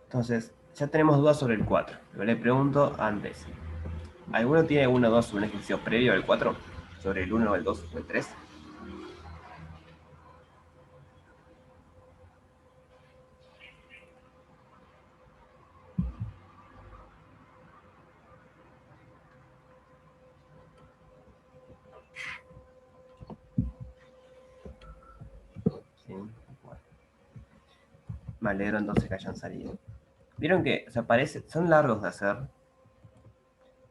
Entonces, ya tenemos dudas sobre el 4. Yo le pregunto antes. ¿Alguno tiene alguna duda sobre un ejercicio previo al 4? ¿Sobre el 1, el 2 o el 3? Sí. Bueno, me alegro entonces que hayan salido. Vieron que, o sea, son largos de hacer.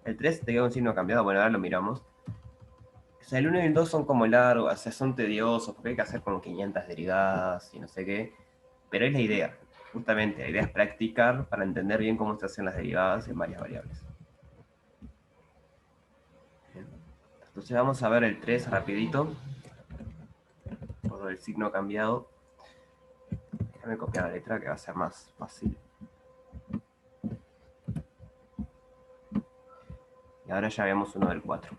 El 3 te queda un signo cambiado, bueno, ahora lo miramos. O sea, el 1 y el 2 son como largos, o sea, son tediosos, porque hay que hacer como 500 derivadas y no sé qué. Pero es la idea, justamente, la idea es practicar para entender bien cómo se hacen las derivadas en varias variables. Bien. Entonces vamos a ver el 3 rapidito, por el signo cambiado. Déjame copiar la letra que va a ser más fácil. Y ahora ya vemos uno del 4.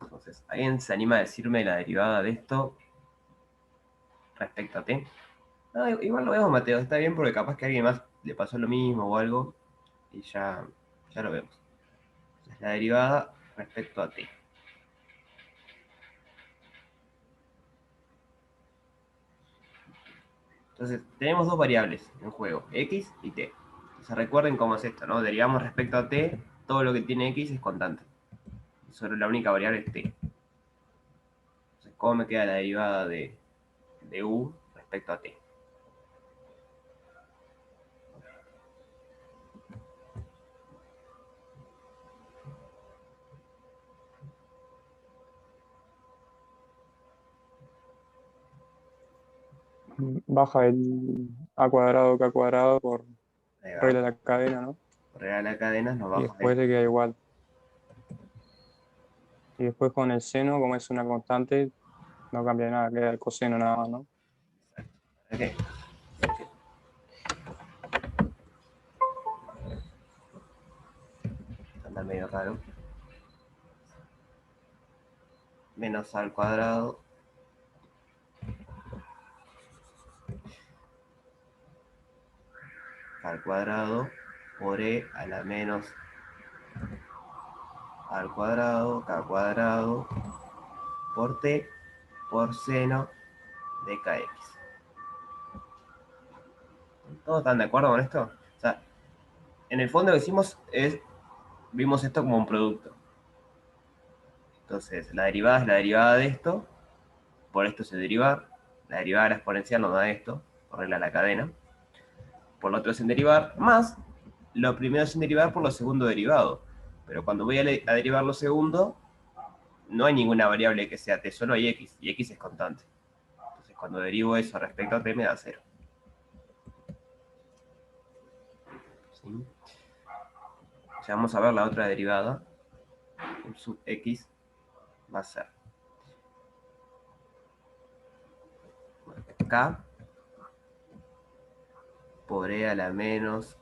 Entonces, ¿alguien se anima a decirme la derivada de esto respecto a t? No, igual lo vemos, Mateo, está bien porque capaz que a alguien más le pasó lo mismo o algo y ya lo vemos. Entonces, la derivada respecto a t. Entonces, tenemos dos variables en juego, x y t. Entonces, recuerden cómo es esto, ¿no? Derivamos respecto a t, todo lo que tiene x es constante. Y solo la única variable es t. Entonces, ¿cómo me queda la derivada de u respecto a t? Baja el a cuadrado k cuadrado por Ahí va. regla de la cadena, ¿no? Por regla de la cadena nos Y baja después le queda igual. Y después con el seno, como es una constante, no cambia nada, queda el coseno nada más, ¿no? Ok. Anda medio raro. Menos a al cuadrado al cuadrado por e a la menos al cuadrado k cuadrado por t por seno de kx. ¿Todos están de acuerdo con esto? O sea, en el fondo lo que hicimos es, vimos esto como un producto. Entonces, la derivada es la derivada de esto, por esto se derivar, la derivada de la exponencial nos da esto, por regla de la cadena, por lo otro es en derivar, más lo primero es en derivar por lo segundo derivado. Pero cuando voy a derivar lo segundo, no hay ninguna variable que sea t, solo hay x, y x es constante. Entonces, cuando derivo eso respecto a t, me da 0. ¿Sí? Ya vamos a ver la otra derivada. U sub x va a ser k por e a la menos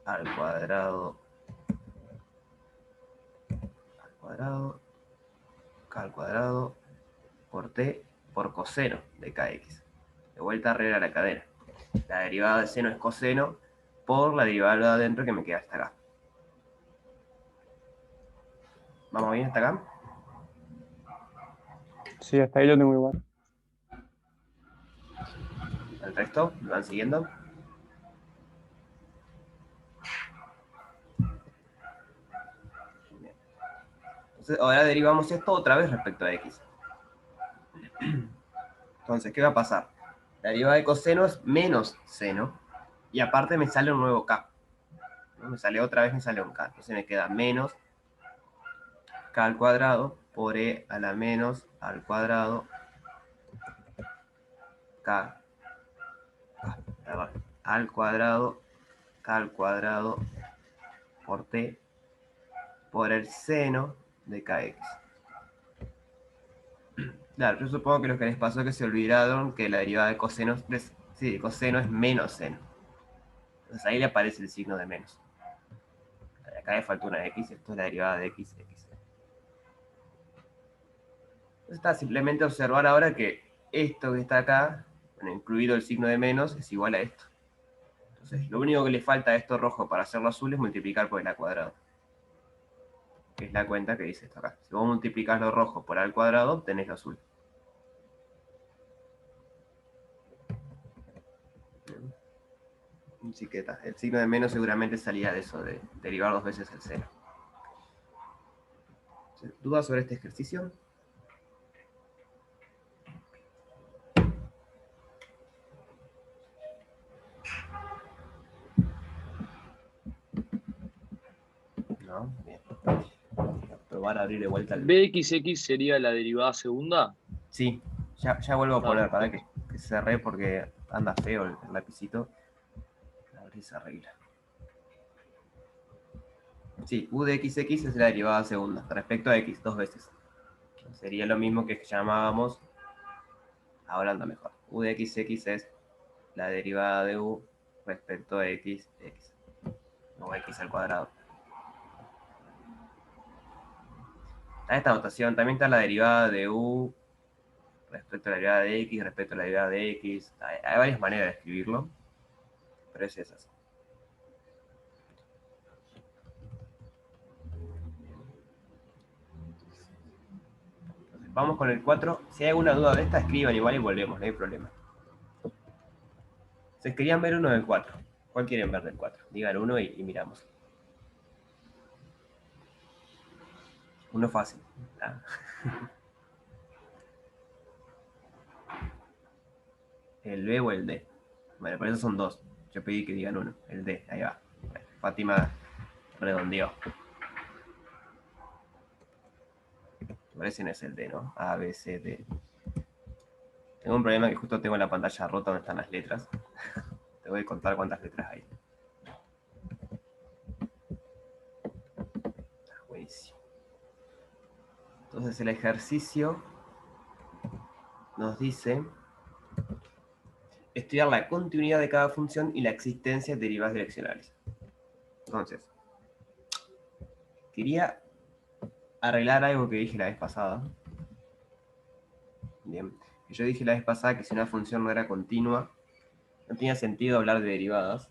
al cuadrado k al cuadrado por t por coseno de kx. De vuelta a regla la cadena. La derivada de seno es coseno por la derivada de adentro que me queda hasta acá. ¿Vamos bien hasta acá? Sí, hasta ahí lo tengo igual. ¿El resto? ¿Lo van siguiendo? Bien. Entonces, ahora derivamos esto otra vez respecto a x. Entonces, ¿qué va a pasar? La derivada de coseno es menos seno y aparte me sale un nuevo k. ¿No? Me sale otra vez, me sale un k. Entonces me queda menos k al cuadrado por e a la menos al cuadrado k al cuadrado k al cuadrado por t por el seno de kx. Claro, yo supongo que lo que les pasó es que se olvidaron que la derivada de coseno de coseno es menos seno. Entonces ahí le aparece el signo de menos. Acá le falta una x, esto es la derivada de x. Entonces está simplemente observar ahora que esto que está acá, bueno, incluido el signo de menos, es igual a esto. Entonces, lo único que le falta a esto rojo para hacerlo azul es multiplicar por el a cuadrado. Que es la cuenta que dice esto acá. Si vos multiplicás lo rojo por a al cuadrado, obtenés lo azul. Así que el signo de menos seguramente salía de eso, de derivar dos veces el cero. ¿Dudas sobre este ejercicio? No, bien. Voy a probar a abrir de vuelta el... ¿Bxx sería la derivada segunda? Sí, ya vuelvo a poner, para Perfecto. que cerré porque anda feo el lapicito. A ver si se arregla. Sí, u de xx es la derivada segunda, respecto a x, dos veces. Sería lo mismo que llamábamos, ahora anda mejor. U de xx es la derivada de u respecto a x, o x al cuadrado. Está esta notación, también está la derivada de u respecto a la derivada de x, respecto a la derivada de x. Hay varias maneras de escribirlo, pero es esas. Entonces, vamos con el 4. Si hay alguna duda de esta, escriban igual y volvemos, no hay problema. Se querían ver uno del 4. ¿Cuál quieren ver del 4? Digan uno y miramos. Uno fácil. ¿Ah? ¿El B o el D? Bueno, por eso son dos. Yo pedí que digan uno. El D, ahí va. Bueno, Fátima redondeó. Parece no es el D, ¿no? A, B, C, D. Tengo un problema que justo tengo la pantalla rota donde están las letras. Te voy a contar cuántas letras hay. Buenísimo. Entonces el ejercicio nos dice estudiar la continuidad de cada función y la existencia de derivadas direccionales. Entonces, quería arreglar algo que dije la vez pasada. Bien. Yo dije la vez pasada que si una función no era continua, no tenía sentido hablar de derivadas.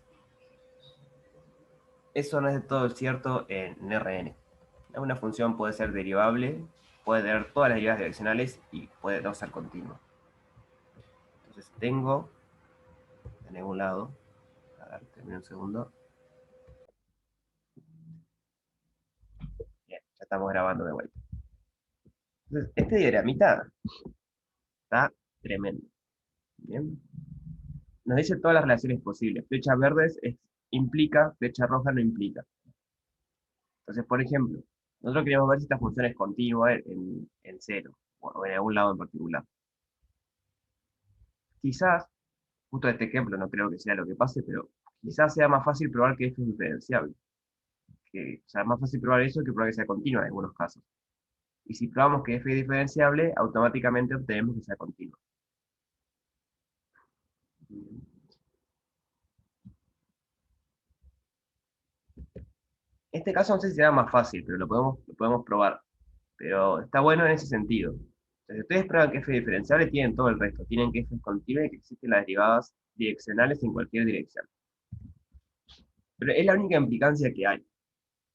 Eso no es de todo cierto en Rn. Una función puede ser derivable, puede tener todas las derivadas direccionales y puede no ser continua. Entonces tengo en algún lado, a ver, termino un segundo. Bien, ya estamos grabando de vuelta. Entonces, este diagramita está tremendo. Bien. Nos dice todas las relaciones posibles. Flechas verdes implica, flecha roja no implica. Entonces, por ejemplo, nosotros queremos ver si esta función es continua en cero, o en algún lado en particular. Quizás, justo este ejemplo no creo que sea lo que pase, pero quizás sea más fácil probar que esto es diferenciable. O sea, es más fácil probar eso que probar que sea continua en algunos casos. Y si probamos que f es diferenciable, automáticamente obtenemos que sea continua. En este caso no sé si será más fácil, pero lo podemos probar. Pero está bueno en ese sentido. Si ustedes prueban que f es diferenciable, tienen todo el resto. Tienen que f es continua y que existen las derivadas direccionales en cualquier dirección. Pero es la única implicancia que hay.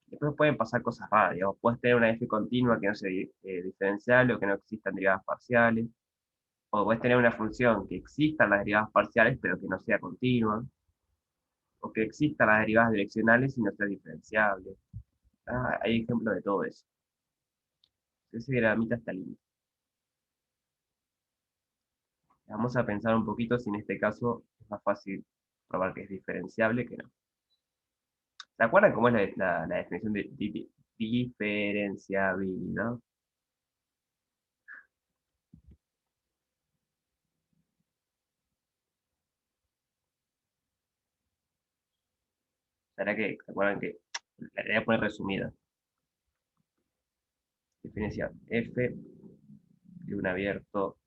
Después pueden pasar cosas raras, digamos. Puedes tener una f continua que no sea diferenciable o que no existan derivadas parciales. O puedes tener una función que existan las derivadas parciales pero que no sea continua. O que existan las derivadas direccionales y no sea diferenciable. Hay ejemplos de todo eso. Ese diagramita está lindo. Vamos a pensar un poquito si en este caso es más fácil probar que es diferenciable que no. ¿Se acuerdan cómo es la definición de diferenciabilidad? ¿Será que se acuerdan que la voy a poner resumida? Definición f de un abierto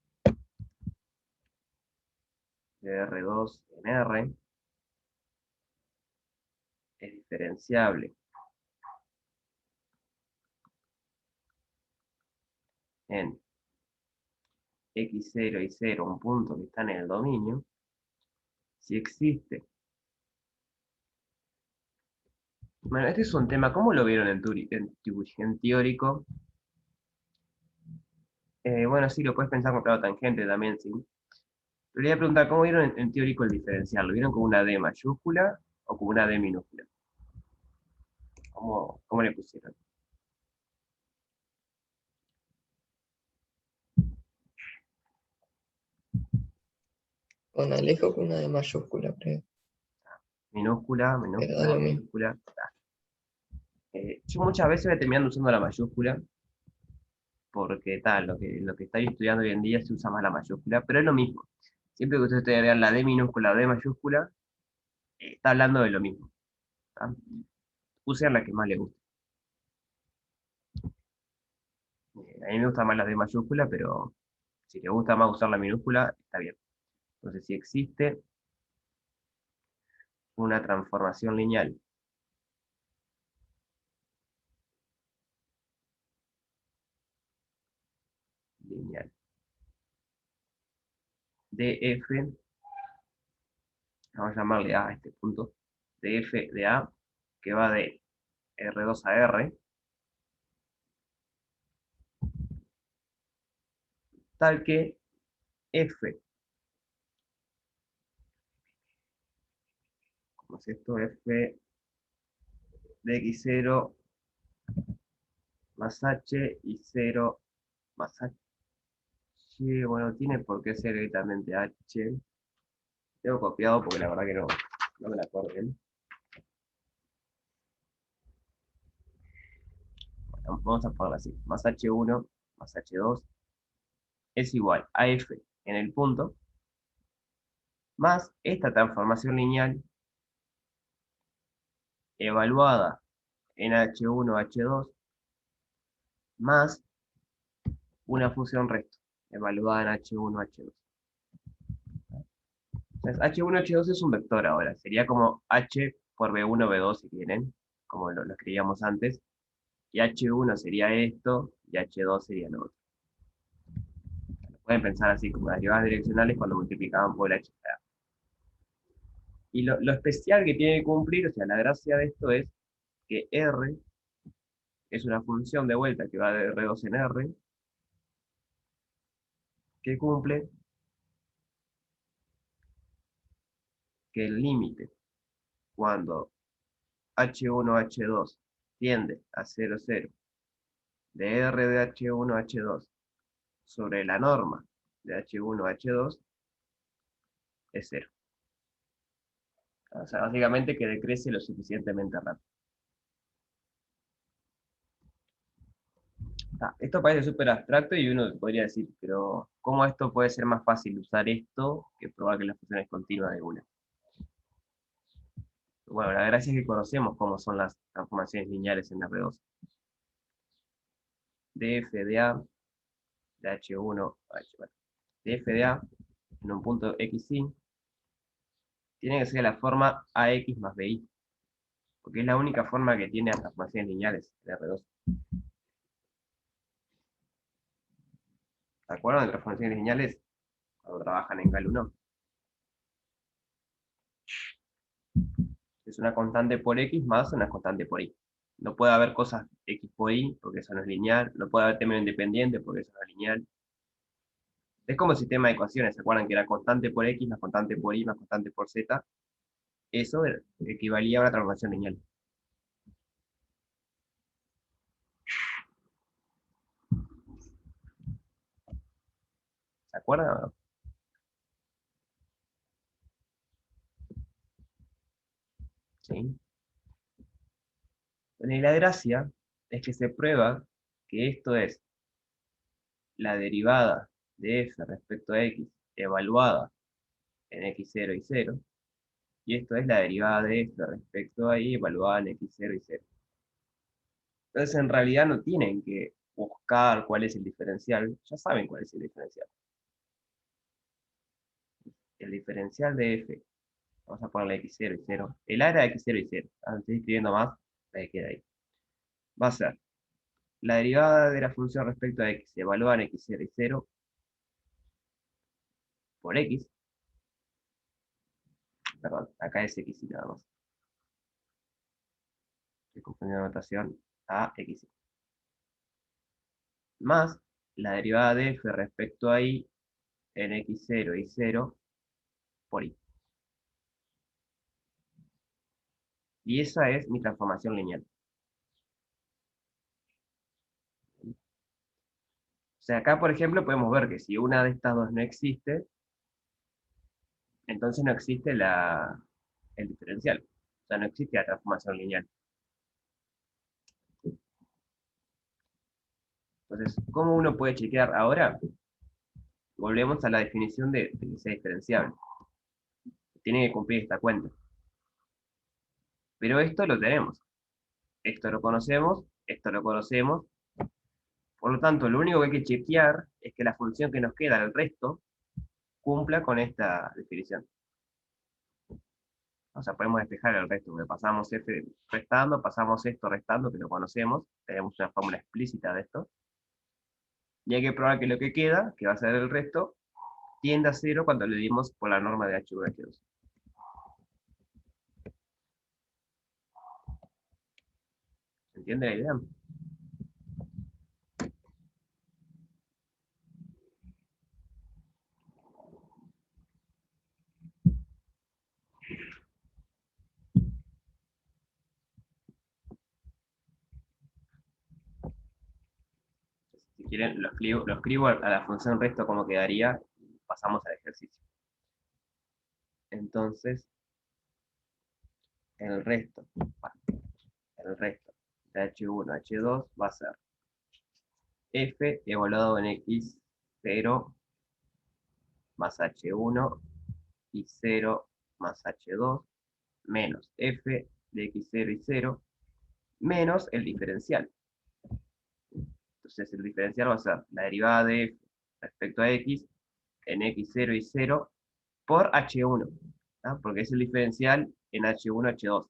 de R2 en R es diferenciable en x0 y 0, un punto que está en el dominio, si existe. Bueno, este es un tema, ¿cómo lo vieron en teórico? Bueno, sí, lo puedes pensar con grado tangente también, sí. Pero le voy a preguntar, ¿cómo vieron en teórico el diferencial? ¿Lo vieron como una D mayúscula o como una D minúscula? ¿Cómo le pusieron? Con Alejo con una de mayúscula, creo. Minúscula, Pero da minúscula, lo mismo. minúscula. Yo muchas veces voy terminando usando la mayúscula, porque tal, lo que estáis estudiando hoy en día se usa más la mayúscula, pero es lo mismo. Siempre que ustedes vean la D minúscula o D mayúscula, está hablando de lo mismo. ¿Tá? Usen la que más les guste. A mí me gusta más la D mayúscula, pero si les gusta más usar la minúscula, está bien. Entonces, si existe una transformación lineal de f, vamos a llamarle A a este punto, de f de A, que va de R2 a R, tal que f, como es esto, f de x0 más h y 0 más h, bueno, tiene por qué ser directamente h, tengo copiado porque la verdad que no me la acuerdo bien. Bueno, vamos a ponerlo así, más h1 más h2 es igual a f en el punto, más esta transformación lineal evaluada en h1, h2, más una función resto, evaluada en h1, h2. Entonces, h1, h2 es un vector ahora, sería como h por b1, b2 si quieren, como lo escribíamos antes, y h1 sería esto, y h2 sería lo otro. Pueden pensar así como las derivadas direccionales cuando multiplicaban por h. Y lo especial que tiene que cumplir, o sea, la gracia de esto es que r es una función de vuelta que va de R2 en R, que cumple que el límite cuando h1, h2 tiende a 0, 0, de R de h1, h2 sobre la norma de h1, h2 es 0. O sea, básicamente que decrece lo suficientemente rápido. Esto parece súper abstracto y uno podría decir, pero ¿cómo esto puede ser más fácil usar esto que probar que la función es continua de una? Bueno, la gracia es que conocemos cómo son las transformaciones lineales en R2. De f de a, de h1, bueno, de f de a, en un punto xy, tiene que ser la forma ax más bi, porque es la única forma que tiene las transformaciones lineales en R2. ¿Se acuerdan de transformaciones lineales cuando trabajan en Cal 1? Es una constante por x más una constante por y. No puede haber cosas x por y, porque eso no es lineal. No puede haber término independiente, porque eso no es lineal. Es como el sistema de ecuaciones, ¿se acuerdan que era constante por x más constante por y más constante por z? Eso equivalía a una transformación lineal. ¿Se acuerdan o no? ¿Sí? Bueno, y la gracia es que se prueba que esto es la derivada de f respecto a x evaluada en x0 y 0, y esto es la derivada de f respecto a y evaluada en x0 y 0. Entonces, en realidad no tienen que buscar cuál es el diferencial, ya saben cuál es el diferencial. El diferencial de f, vamos a ponerle x0 y 0, el área de x0 y 0, estoy escribiendo más, la que queda ahí, va a ser la derivada de la función respecto a x evaluada en x0 y 0, por x. Perdón, acá es x y nada más. Estoy confundiendo la notación a x. Más la derivada de f respecto a y en x0 y 0 por y. Y esa es mi transformación lineal. O sea, acá, por ejemplo, podemos ver que si una de estas dos no existe, entonces no existe el diferencial. O sea, no existe la transformación lineal. Entonces, ¿cómo uno puede chequear ahora? Volvemos a la definición de que sea diferenciable. Tiene que cumplir esta cuenta. Pero esto lo tenemos. Esto lo conocemos, esto lo conocemos. Por lo tanto, lo único que hay que chequear es que la función que nos queda al resto cumpla con esta definición. O sea, podemos despejar el resto, porque pasamos f restando, pasamos esto restando, que lo conocemos, tenemos una fórmula explícita de esto. Y hay que probar que lo que queda, que va a ser el resto, tiende a 0 cuando le dimos por la norma de H1, H2. ¿Entiende la idea? Si quieren, lo escribo a la función resto como quedaría, y pasamos al ejercicio. Entonces, el resto de H1, H2 va a ser f evaluado en x0 más H1 y 0 más H2 menos f de x0 y 0 menos el diferencial. Entonces el diferencial va a ser la derivada de f respecto a x en x0 y 0 por H1, ¿no? Porque es el diferencial en H1, H2,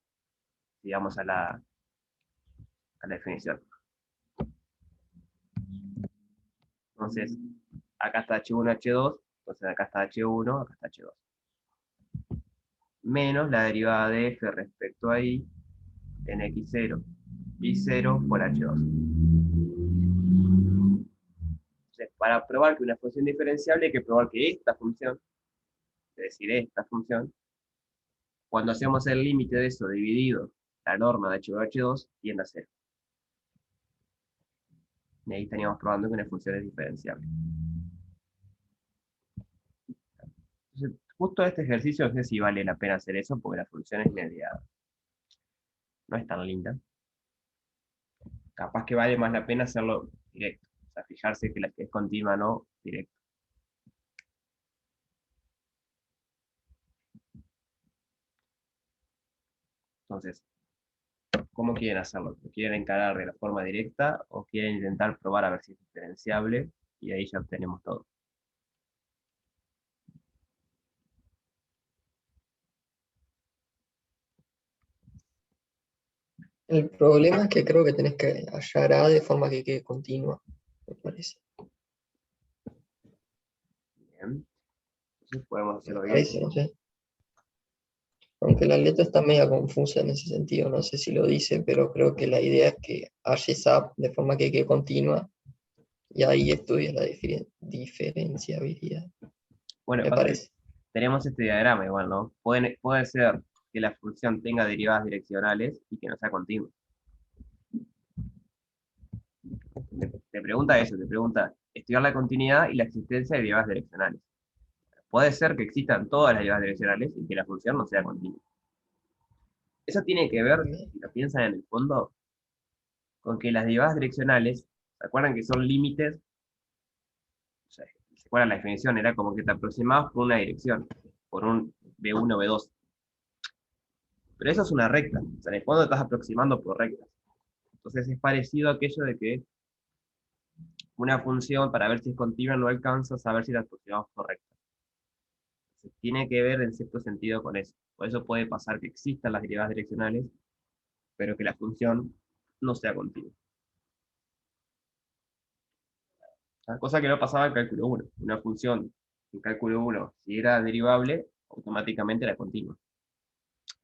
digamos a la definición. Entonces, acá está H1, H2, entonces acá está H1, acá está H2. Menos la derivada de f respecto a y en x0 y 0 por H2. Entonces, para probar que una función diferenciable hay que probar que esta función, es decir, esta función, cuando hacemos el límite de eso dividido la norma de H1, H2, tiende a 0. Y ahí estaríamos probando que una función es diferenciable. Entonces, justo este ejercicio no sé si vale la pena hacer eso, porque la función es media, no es tan linda. Capaz que vale más la pena hacerlo directo. O sea, fijarse que la que es continua no directo. Entonces, ¿cómo quieren hacerlo? ¿Lo quieren encarar de la forma directa o quieren intentar probar a ver si es diferenciable? Y ahí ya obtenemos todo. El problema es que creo que tenés que hallar A de forma que quede continua, me parece. Bien. Entonces podemos Me hacerlo bien. parece, no sé. Aunque la letra está media confusa en ese sentido, no sé si lo dice, pero creo que la idea es que halles A de forma que quede continua y ahí estudias la diferenciabilidad, Bueno, me pasa que parece. tenemos este diagrama igual, ¿no? Puede ser que la función tenga derivadas direccionales y que no sea continua. Te pregunta eso, te pregunta estudiar la continuidad y la existencia de derivadas direccionales. Puede ser que existan todas las derivadas direccionales y que la función no sea continua. Eso tiene que ver, si lo piensan en el fondo, con que las derivadas direccionales, ¿se acuerdan que son límites? O sea, ¿se acuerdan la definición? Era como que te aproximabas por una dirección, por un B1, B2. Pero eso es una recta, o sea, en el fondo te estás aproximando por rectas. Entonces es parecido a aquello de que una función, para ver si es continua, no alcanza a saber si la aproximamos por recta. Entonces, tiene que ver en cierto sentido con eso. Por eso puede pasar que existan las derivadas direccionales, pero que la función no sea continua. Cosa que no pasaba en cálculo 1. Una función en cálculo 1, si era derivable, automáticamente era continua.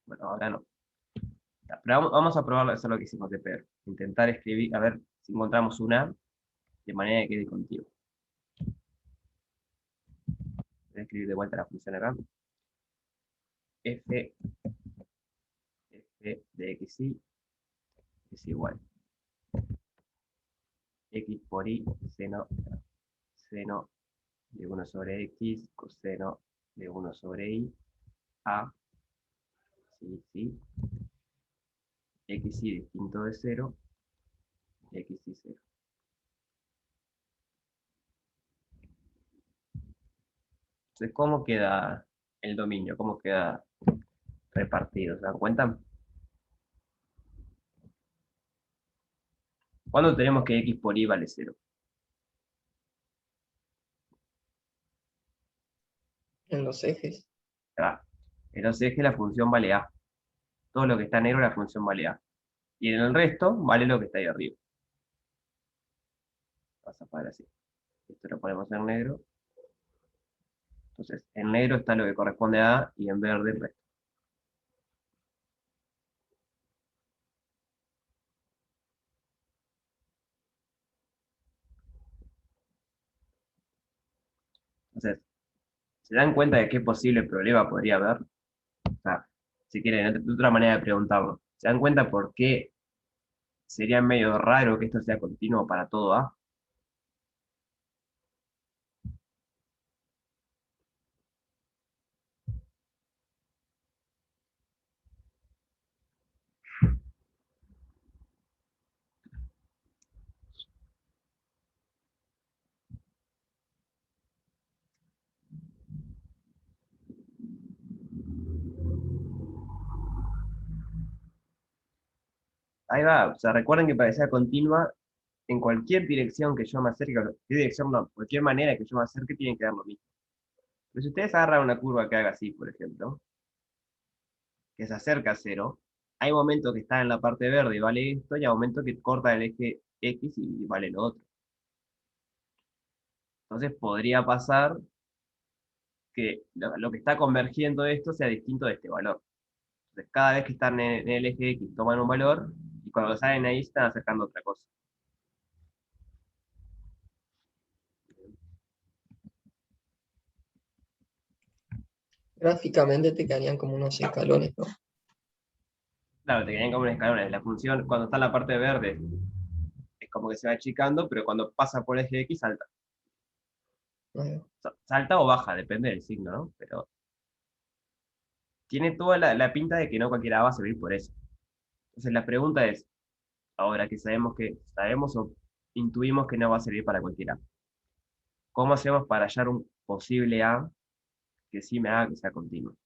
Bueno, ahora no. Pero vamos a probar eso lo que hicimos de Pedro. Intentar escribir, a ver si encontramos una de manera que quede continua. Voy a escribir de vuelta la función acá. F de xy es igual x por y seno de 1 sobre x coseno de 1 sobre y a xy distinto de 0 xy 0. Entonces, ¿cómo queda el dominio? ¿Cómo queda repartido? ¿Se dan cuenta? ¿Cuándo tenemos que x por y vale 0? En los ejes. Ah, en los ejes la función vale a. Todo lo que está negro la función vale a. Y en el resto vale lo que está ahí arriba. Vamos a poner así. Esto lo ponemos en negro. Entonces, en negro está lo que corresponde a A y en verde el resto. Entonces, ¿se dan cuenta de qué posible problema podría haber? O sea, si quieren, de otra manera de preguntarlo. ¿Se dan cuenta por qué sería medio raro que esto sea continuo para todo A? Ahí va. O sea, recuerden que para que sea continua, en cualquier dirección que yo me acerque, cualquier dirección no, cualquier manera que yo me acerque, tiene que dar lo mismo. Pero si ustedes agarran una curva que haga así, por ejemplo, que se acerca a 0, hay momentos que está en la parte verde y vale esto, y hay momentos que corta el eje X y vale lo otro. Entonces podría pasar que lo que está convergiendo de esto sea distinto de este valor. Entonces cada vez que están en el eje X toman un valor, y cuando salen ahí están acercando otra cosa. Gráficamente te quedarían como unos escalones, ¿no? Claro, te quedan como un escalón. La función, cuando está en la parte verde, es como que se va achicando, pero cuando pasa por el eje X salta. Ahí Salta o baja, depende del signo, ¿no? Pero tiene toda la pinta de que no cualquiera va a servir por eso. Entonces la pregunta es, ahora que sabemos o intuimos que no va a servir para cualquiera, ¿cómo hacemos para hallar un posible A que sí me haga que sea continuo? O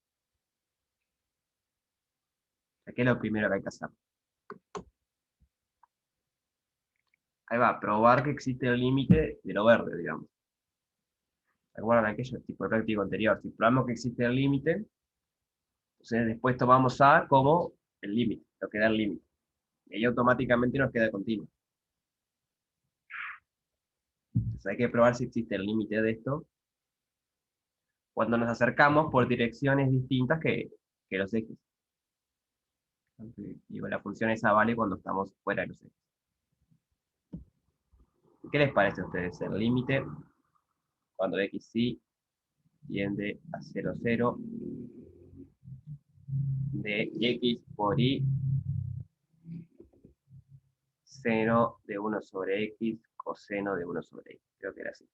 sea, ¿qué es lo primero que hay que hacer? Ahí va, probar que existe el límite de lo verde, digamos. ¿Recuerdan aquello tipo de práctico anterior? Si probamos que existe el límite, entonces después tomamos A como el límite, lo que da el límite. Y ahí automáticamente nos queda continuo. Entonces hay que probar si existe el límite de esto cuando nos acercamos por direcciones distintas que los ejes. Entonces, digo, la función esa vale cuando estamos fuera de los ejes. ¿Qué les parece a ustedes el límite cuando xy tiende a 0, 0 de x por y seno de 1 sobre x coseno de 1 sobre x? Creo que era así.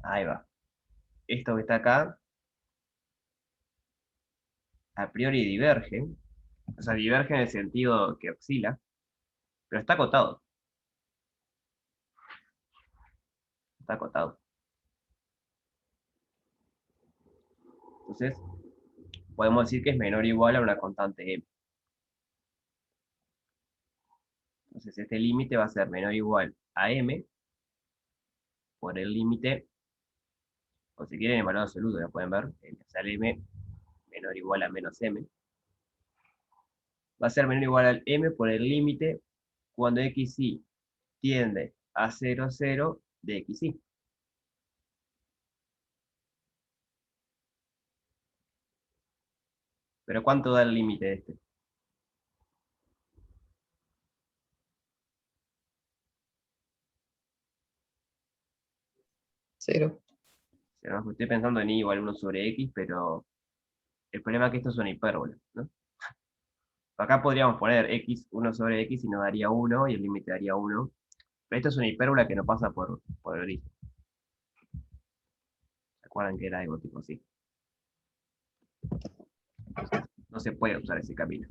Ahí va. Esto que está acá, a priori diverge. O sea, diverge en el sentido que oscila, pero está acotado. Está acotado. Entonces, podemos decir que es menor o igual a una constante m. Entonces, este límite va a ser menor o igual a m por el límite, o si quieren en valor absoluto, ya pueden ver, el m menor o igual a menos m. Va a ser menor o igual al m por el límite cuando xy tiende a 0, 0 de xy. Pero ¿cuánto da el límite de este? 0. Estoy pensando en y igual 1 sobre x, pero el problema es que esto es una hipérbola, ¿no? Acá podríamos poner x, 1 sobre x y nos daría 1 y el límite daría 1. Pero esto es una hipérbola que no pasa por el origen. ¿Se acuerdan que era algo tipo así? No se puede usar ese camino.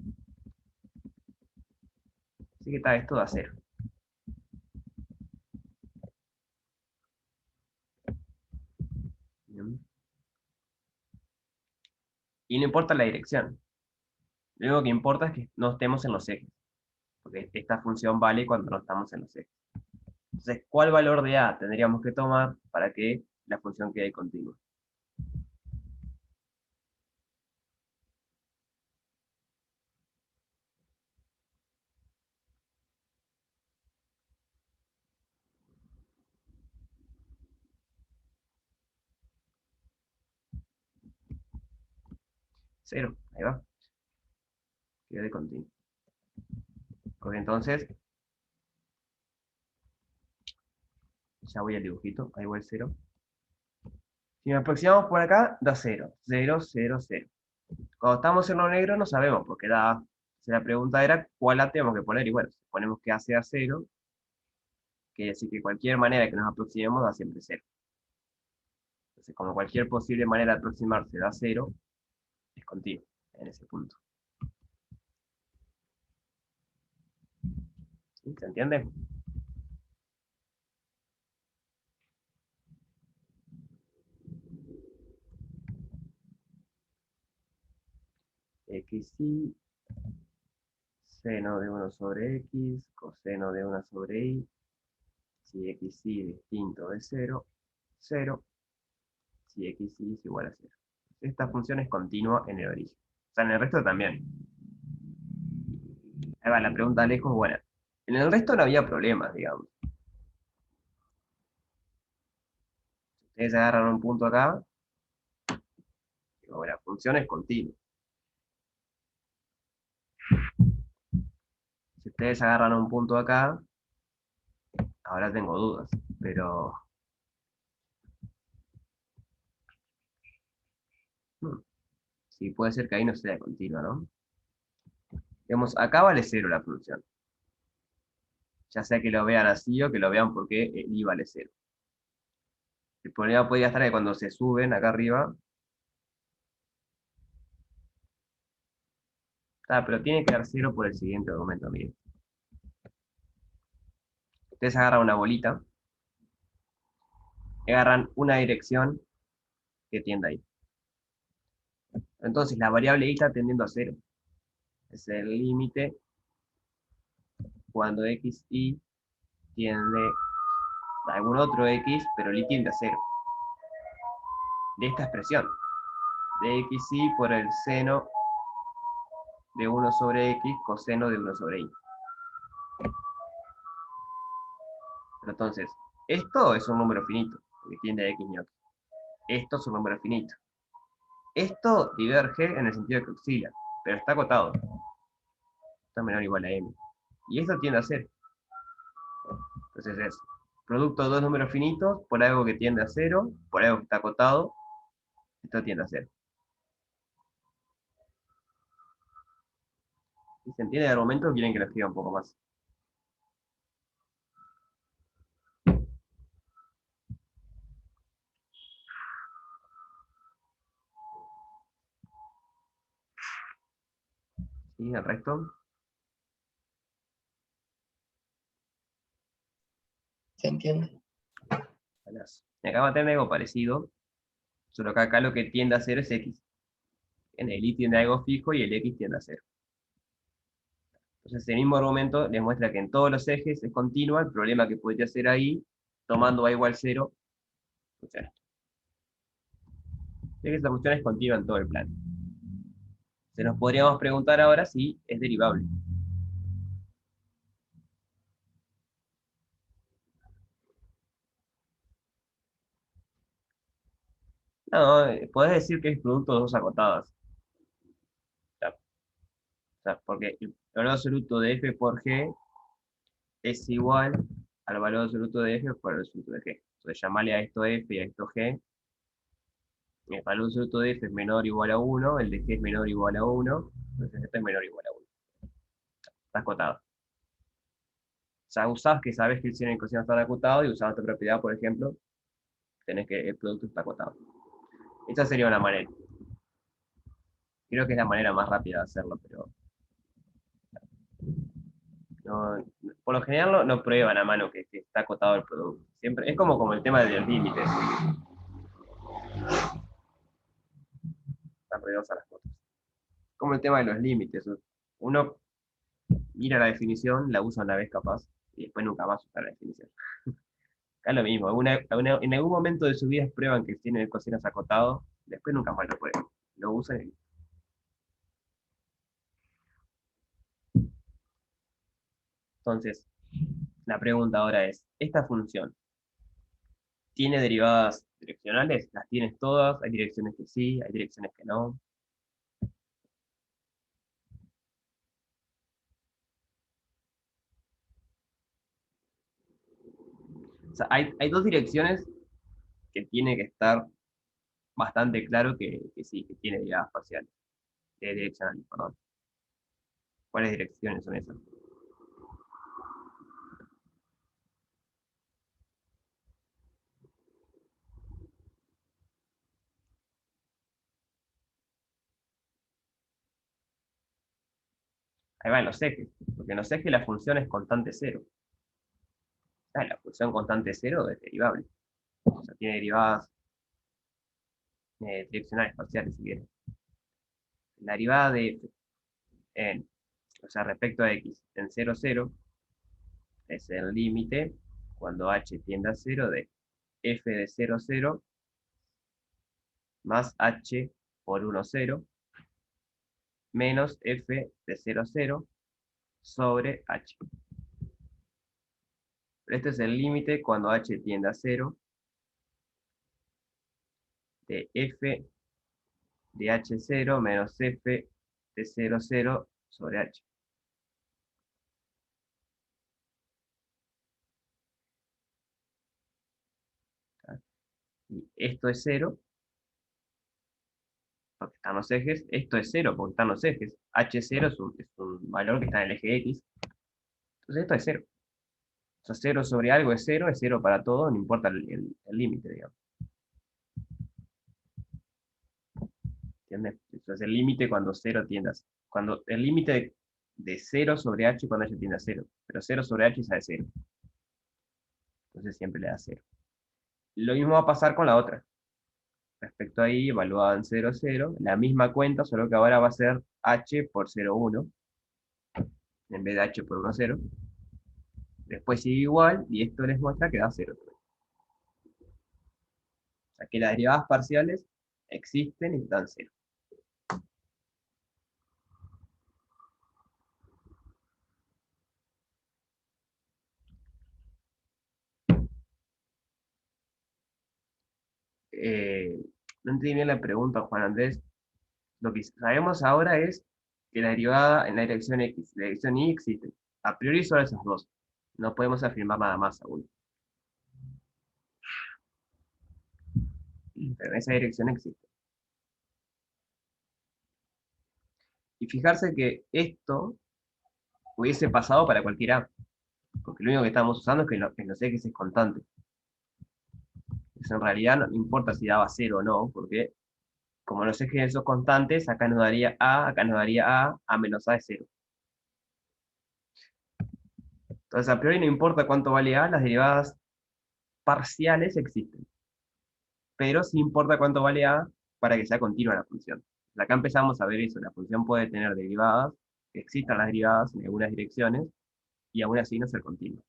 Así que está, esto da 0. Bien. Y no importa la dirección. Lo único que importa es que no estemos en los ejes. Porque esta función vale cuando no estamos en los ejes. Entonces, ¿cuál valor de a tendríamos que tomar para que la función quede continua? Cero, ahí va. Quede continuo. Pues entonces, ya voy al dibujito, ahí va el 0. Si nos aproximamos por acá, da 0. 0, 0, 0. Cuando estamos en lo negro no sabemos, porque da A. Si la pregunta era cuál A tenemos que poner, y bueno, si ponemos que A sea 0, quiere decir que cualquier manera que nos aproximemos da siempre 0. Entonces, como cualquier posible manera de aproximarse da 0, es continuo en ese punto. ¿Sí? ¿Se entiende? xy, seno de 1 sobre x, coseno de 1 sobre y, si xy distinto de 0, 0, si xy es igual a 0. Esta función es continua en el origen. O sea, en el resto también. Ahí va, la pregunta lejos, buena. En el resto no había problemas, digamos. Ustedes agarran un punto acá, digo, la función es continua. Si ustedes agarran un punto acá, ahora tengo dudas, pero... sí, puede ser que ahí no sea continua, ¿no? Digamos, acá vale 0 la función. Ya sea que lo vean así o que lo vean porque el i vale 0. El problema podría estar que cuando se suben acá arriba... pero tiene que dar 0 por el siguiente argumento, miren. Ustedes agarran una bolita, y agarran una dirección que tiende ahí. Entonces la variable i está tendiendo a 0. Es el límite cuando xy tiende a algún otro x, pero el i tiende a 0. De esta expresión, de xy por el seno de 1 sobre x, coseno de 1 sobre y. Pero entonces, esto es un número finito, porque tiende a x y a. Esto es un número finito. Esto diverge en el sentido que oscila, pero está acotado. Está menor o igual a m. Y esto tiende a 0. Entonces es producto de dos números finitos por algo que tiende a 0, por algo que está acotado. Esto tiende a 0. ¿Y se entiende el argumento o quieren que lo escriba un poco más? ¿Sí? ¿El resto? ¿Se entiende? Y acá va a tener algo parecido, solo que acá lo que tiende a 0 es x. En el y tiende a algo fijo y el x tiende a 0. Entonces el mismo argumento demuestra que en todos los ejes es continua. El problema que podría ser ahí, tomando a igual 0, funciona. Es que esta función es continua en todo el plano. Se nos podríamos preguntar ahora si es derivable. No, podés decir que es producto de dos acotadas. O sea, porque el valor absoluto de f por g es igual al valor absoluto de f por el absoluto de g. Entonces, llamarle a esto f y a esto g. El valor absoluto de f es menor o igual a 1, el de g es menor o igual a 1, entonces esto es menor o igual a 1. Está acotado. O sea, usás que sabes que el seno y el coseno están acotados y usás esta propiedad, por ejemplo, tenés que el producto está acotado. Esta sería una manera. Creo que es la manera más rápida de hacerlo, pero no, por lo general no prueban a mano que está acotado el producto. Siempre, es como el tema de los límites. Están ruidosas las cosas. Como el tema de los límites. Uno mira la definición, la usa una vez capaz, y después nunca más usa la definición. Acá es lo mismo. En algún momento de su vida prueban que tienen el coseno acotado, después nunca más lo prueban. Lo usan y... Entonces, la pregunta ahora es, ¿esta función tiene derivadas direccionales? ¿Las tienes todas? ¿Hay direcciones que sí? ¿Hay direcciones que no? O sea, hay dos direcciones que tiene que estar bastante claro que sí, que tiene derivadas parciales, direccionales, perdón. ¿Cuáles direcciones son esas? Ahí van los ejes, porque en los ejes la función es constante cero. La función constante cero es derivable. O sea, tiene derivadas direccionales parciales, si quieres. La derivada de f o sea, respecto a x en 0, 0, es el límite cuando h tiende a 0 de f de 0, 0 más h por 1, 0 menos f de 0, 0 sobre h. Pero este es el límite cuando h tiende a 0 de f de h0 menos f de 0, 0 sobre h. Y esto es 0, porque están los ejes. Esto es 0, porque están los ejes. H0 es un valor que está en el eje X. Entonces esto es 0. O sea, 0 sobre algo es 0 para todo, no importa el límite, digamos. ¿Entiendes? Eso es el límite cuando 0 tiende a 0. Cuando el límite de 0 sobre h cuando h tiende a 0. Pero 0 sobre h es de 0. Entonces siempre le da 0. Lo mismo va a pasar con la otra. Respecto ahí, evaluada en 0, 0. La misma cuenta, solo que ahora va a ser h por 0, 1. En vez de h por 1, 0. Después sigue igual, y esto les muestra que da 0. O sea que las derivadas parciales existen y dan 0. No entendí bien la pregunta, Juan Andrés. Lo que sabemos ahora es que la derivada en la dirección X y la dirección Y existen. A priori son esas dos. No podemos afirmar nada más aún. Pero en esa dirección existe. Y fijarse que esto hubiese pasado para cualquier A. Porque lo único que estamos usando es que en los ejes es constante. Eso en realidad no importa si daba 0 o no, porque como los ejes son constantes, acá nos daría A, acá nos daría A menos A es 0. Entonces a priori no importa cuánto vale A, las derivadas parciales existen. Pero sí importa cuánto vale A para que sea continua la función. Acá empezamos a ver eso, la función puede tener derivadas, que existan las derivadas en algunas direcciones, y aún así no ser continua.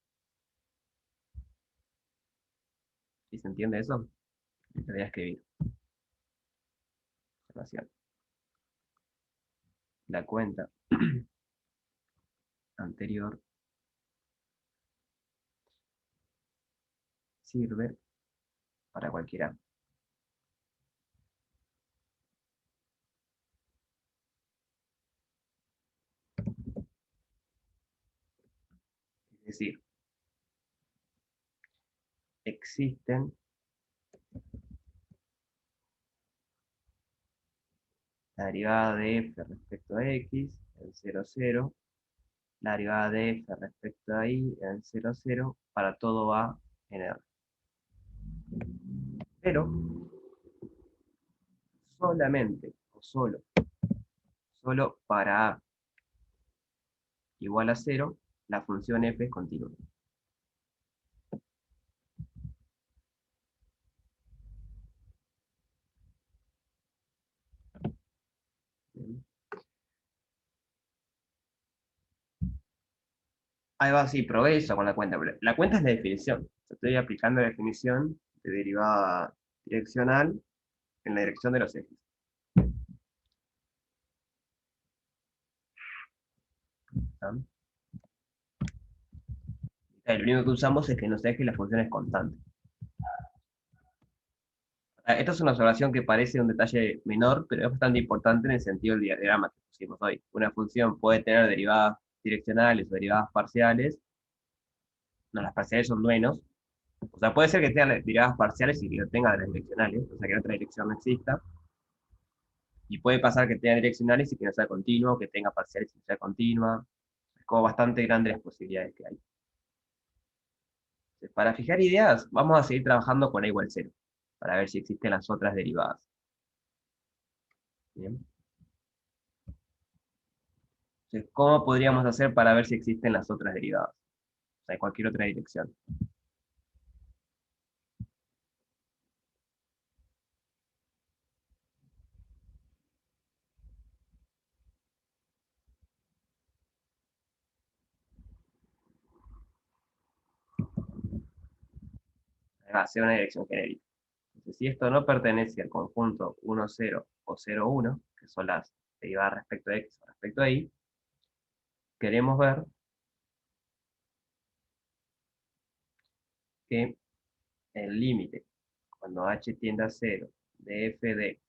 ¿Sí se entiende eso? Te voy a escribir. Observación. La cuenta anterior sirve para cualquiera. decir, existen la derivada de f respecto a x en 0, 0, la derivada de f respecto a y en 0, 0, para todo a en R. Pero solamente, o solo para a igual a 0, la función f es continua. Bien. Ahí va, sí, probé eso con la cuenta. Pero la cuenta es la definición. Estoy aplicando la definición de derivada direccional en la dirección de los ejes. ¿Está? Lo único que usamos es que nos deje la función es constante. Esta es una observación que parece un detalle menor, pero es bastante importante en el sentido del diagrama que pusimos hoy. Una función puede tener derivadas direccionales o derivadas parciales. No, las parciales son menos. O sea, puede ser que tenga derivadas parciales y que no tenga las direccionales, o sea, que en otra dirección no exista. Y puede pasar que tenga direccionales y que no sea continua, o que tenga parciales y no sea continua. Es como bastante grandes las posibilidades que hay. Entonces, para fijar ideas, vamos a seguir trabajando con a igual 0, para ver si existen las otras derivadas. Bien. Entonces, ¿cómo podríamos hacer para ver si existen las otras derivadas? O sea, en cualquier otra dirección. Va a ser una dirección genérica. Entonces, si esto no pertenece al conjunto 1, 0 o 0, 1, que son las derivadas respecto a x o respecto a y, queremos ver que el límite, cuando h tiende a 0, de f de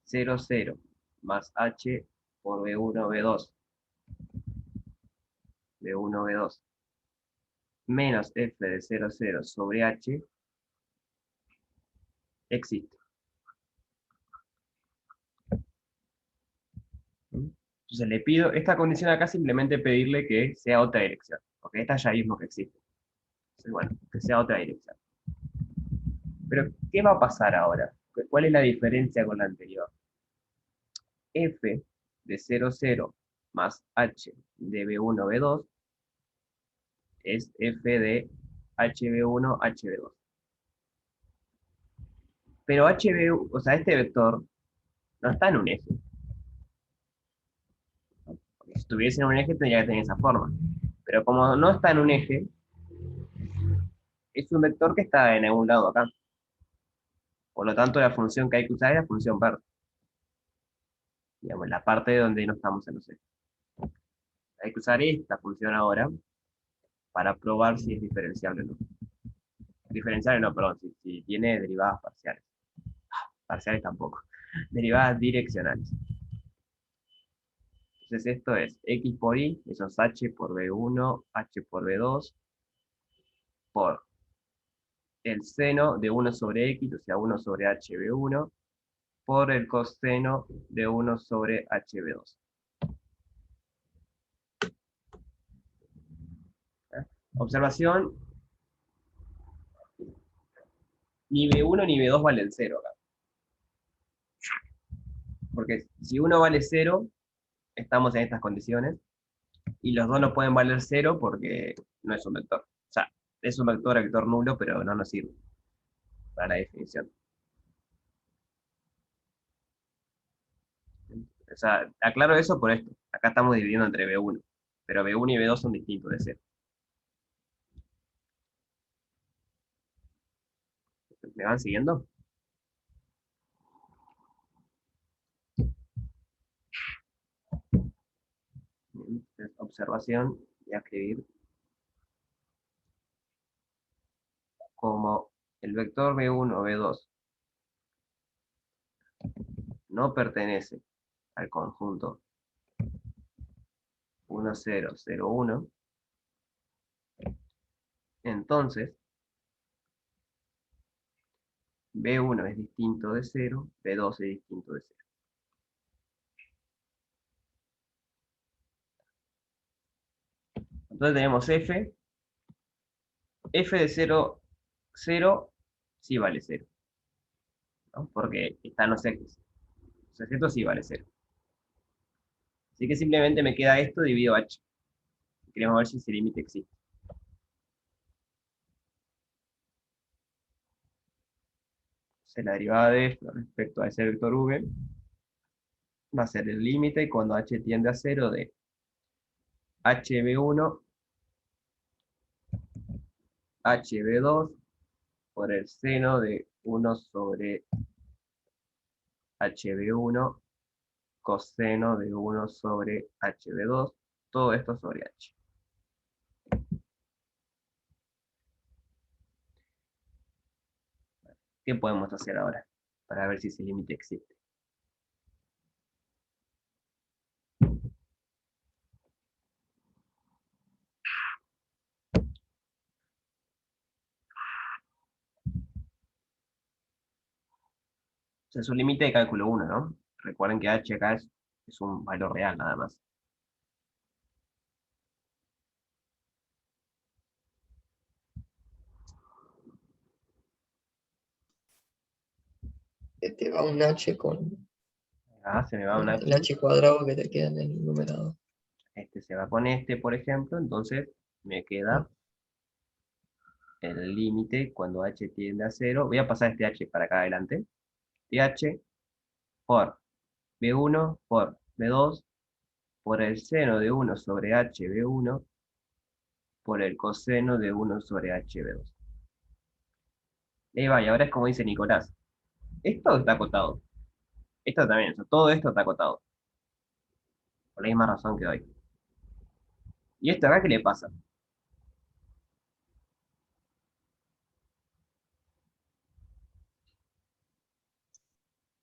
0, 0 más h por b1, b2, b1, b2, menos f de 0, 0 sobre h, existe. Entonces le pido, esta condición acá simplemente pedirle que sea otra dirección, porque esta ya mismo que existe. Entonces, bueno, que sea otra dirección. Pero, ¿qué va a pasar ahora? ¿Cuál es la diferencia con la anterior? F de 0, 0 más h de b1, b2 es f de hb1, hb2. Pero hb, o sea, este vector no está en un eje. Porque si estuviese en un eje tendría que tener esa forma. Pero como no está en un eje, es un vector que está en algún lado acá. Por lo tanto, la función que hay que usar es la función verde. Digamos, la parte donde no estamos en los ejes. Hay que usar esta función ahora para probar si es diferenciable o no. Diferenciable no, perdón, si tiene derivadas parciales. Parciales tampoco. Derivadas direccionales. Entonces esto es x por y, eso es h por b1, h por b2, por el seno de 1 sobre x, o sea 1 sobre hb1, por el coseno de 1 sobre hb2. Observación, ni b1 ni b2 valen 0 acá. Porque si uno vale 0, estamos en estas condiciones, y los dos no pueden valer 0 porque no es un vector. O sea, es un vector nulo, pero no nos sirve para la definición. O sea, aclaro eso por esto. Acá estamos dividiendo entre B1, pero B1 y B2 son distintos de 0. ¿Me van siguiendo? Entonces, observación, voy a escribir como el vector B1 o B2 no pertenece al conjunto 1, 0, 0, 1, Entonces, B1 es distinto de 0, B2 es distinto de 0. Entonces tenemos F. F de 0, 0, sí vale 0. ¿No? Porque está no sé qué. O sea, esto sí vale 0. Así que simplemente me queda esto dividido H. Queremos ver si ese límite existe. Entonces la derivada de f respecto a ese vector v va a ser el límite cuando h tiende a 0 de hb1 hb2 por el seno de 1 sobre hb1 coseno de 1 sobre hb2, todo esto sobre h. ¿Qué podemos hacer ahora para ver si ese límite existe? O sea, es un límite de cálculo 1, ¿no? Recuerden que h acá es un valor real nada más. Te va un h con Acá se me va un el h. h cuadrado que te queda en el numerador. Este se va con este, por ejemplo, entonces me queda el límite cuando h tiende a 0. Voy a pasar este h para acá adelante. H por B1 por B2 por el seno de 1 sobre HB1 por el coseno de 1 sobre HB2. Ahí va, y ahora es como dice Nicolás. Esto está acotado. Esto también, o sea, todo esto está acotado. Por la misma razón que hoy. ¿Y esto acá qué le pasa?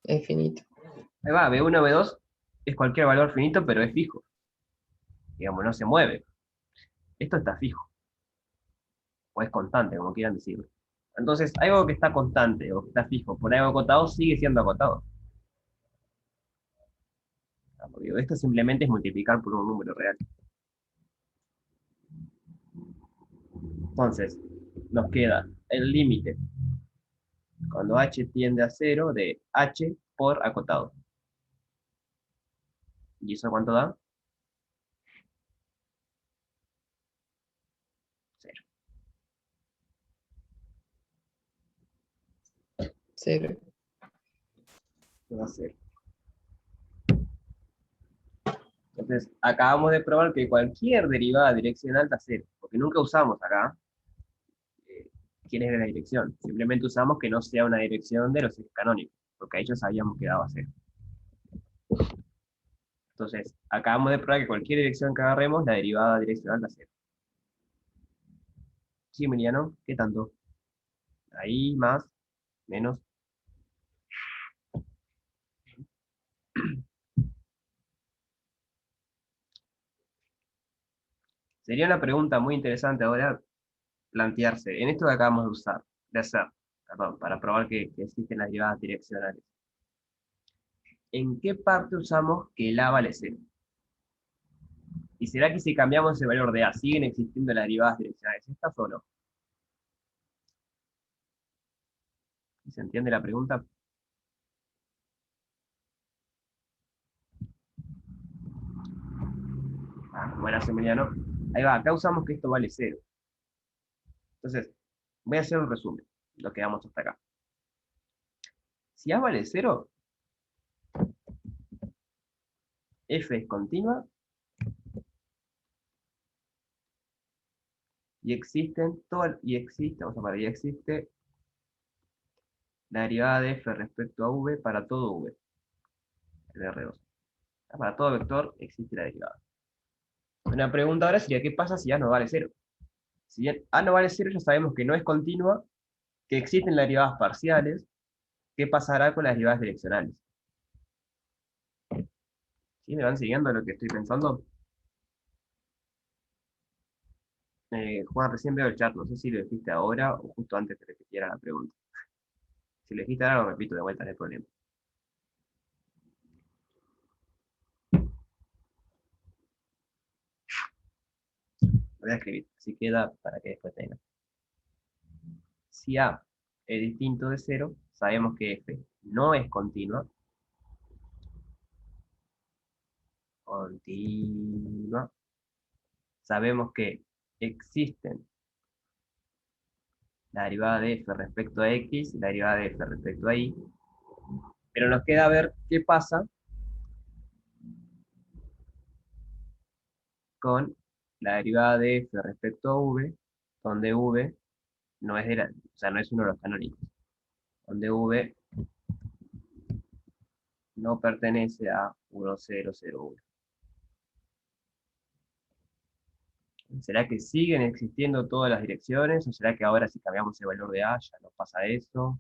Es infinito. Ahí va, B1, B2 es cualquier valor finito, pero es fijo. Digamos, no se mueve. Esto está fijo. O es constante, como quieran decirlo. Entonces, algo que está constante o que está fijo por algo acotado sigue siendo acotado. Porque esto simplemente es multiplicar por un número real. Entonces, nos queda el límite cuando h tiende a 0 de h por acotado. ¿Y eso cuánto da? 0. 0. Da 0. Entonces, acabamos de probar que cualquier derivada direccional da 0, porque nunca usamos acá quién es la dirección. Simplemente usamos que no sea una dirección de los ejes canónicos, porque ahí ya sabíamos que daba 0. Entonces, acabamos de probar que cualquier dirección que agarremos, la derivada direccional da 0. Sí, Emiliano, ¿qué tanto? Ahí, más, menos. Sería una pregunta muy interesante ahora plantearse, en esto que acabamos de hacer, perdón, para probar que existen las derivadas direccionales. ¿En qué parte usamos que el a vale 0? ¿Y será que si cambiamos el valor de a, siguen existiendo las derivadas direccionales estas o no? ¿Se entiende la pregunta? Buenas, Emiliano. Ahí va, acá usamos que esto vale 0. Entonces, voy a hacer un resumen, lo que damos hasta acá. Si a vale 0, f es continua y existe la derivada de f respecto a v para todo v, el R2. Para todo vector existe la derivada. Una pregunta ahora sería, ¿qué pasa si a no vale 0? Si bien a no vale 0, ya sabemos que no es continua, que existen las derivadas parciales. ¿Qué pasará con las derivadas direccionales? ¿Sí? ¿Me van siguiendo lo que estoy pensando? Juan, recién veo el chat, no sé si lo dijiste ahora o justo antes que repitiera la pregunta. Si lo dijiste ahora, lo repito de vuelta, no hay problema. Lo voy a escribir, así queda para que después tenga. Si A es distinto de 0, sabemos que F no es continua. Continua. Sabemos que existen la derivada de F respecto a X y la derivada de F respecto a Y. Pero nos queda ver qué pasa con la derivada de F respecto a V, donde V no es, o sea, no es uno de los canónicos. Donde V no pertenece a 1, 0, 0, 1. ¿Será que siguen existiendo todas las direcciones? ¿O será que ahora si cambiamos el valor de A ya no pasa eso?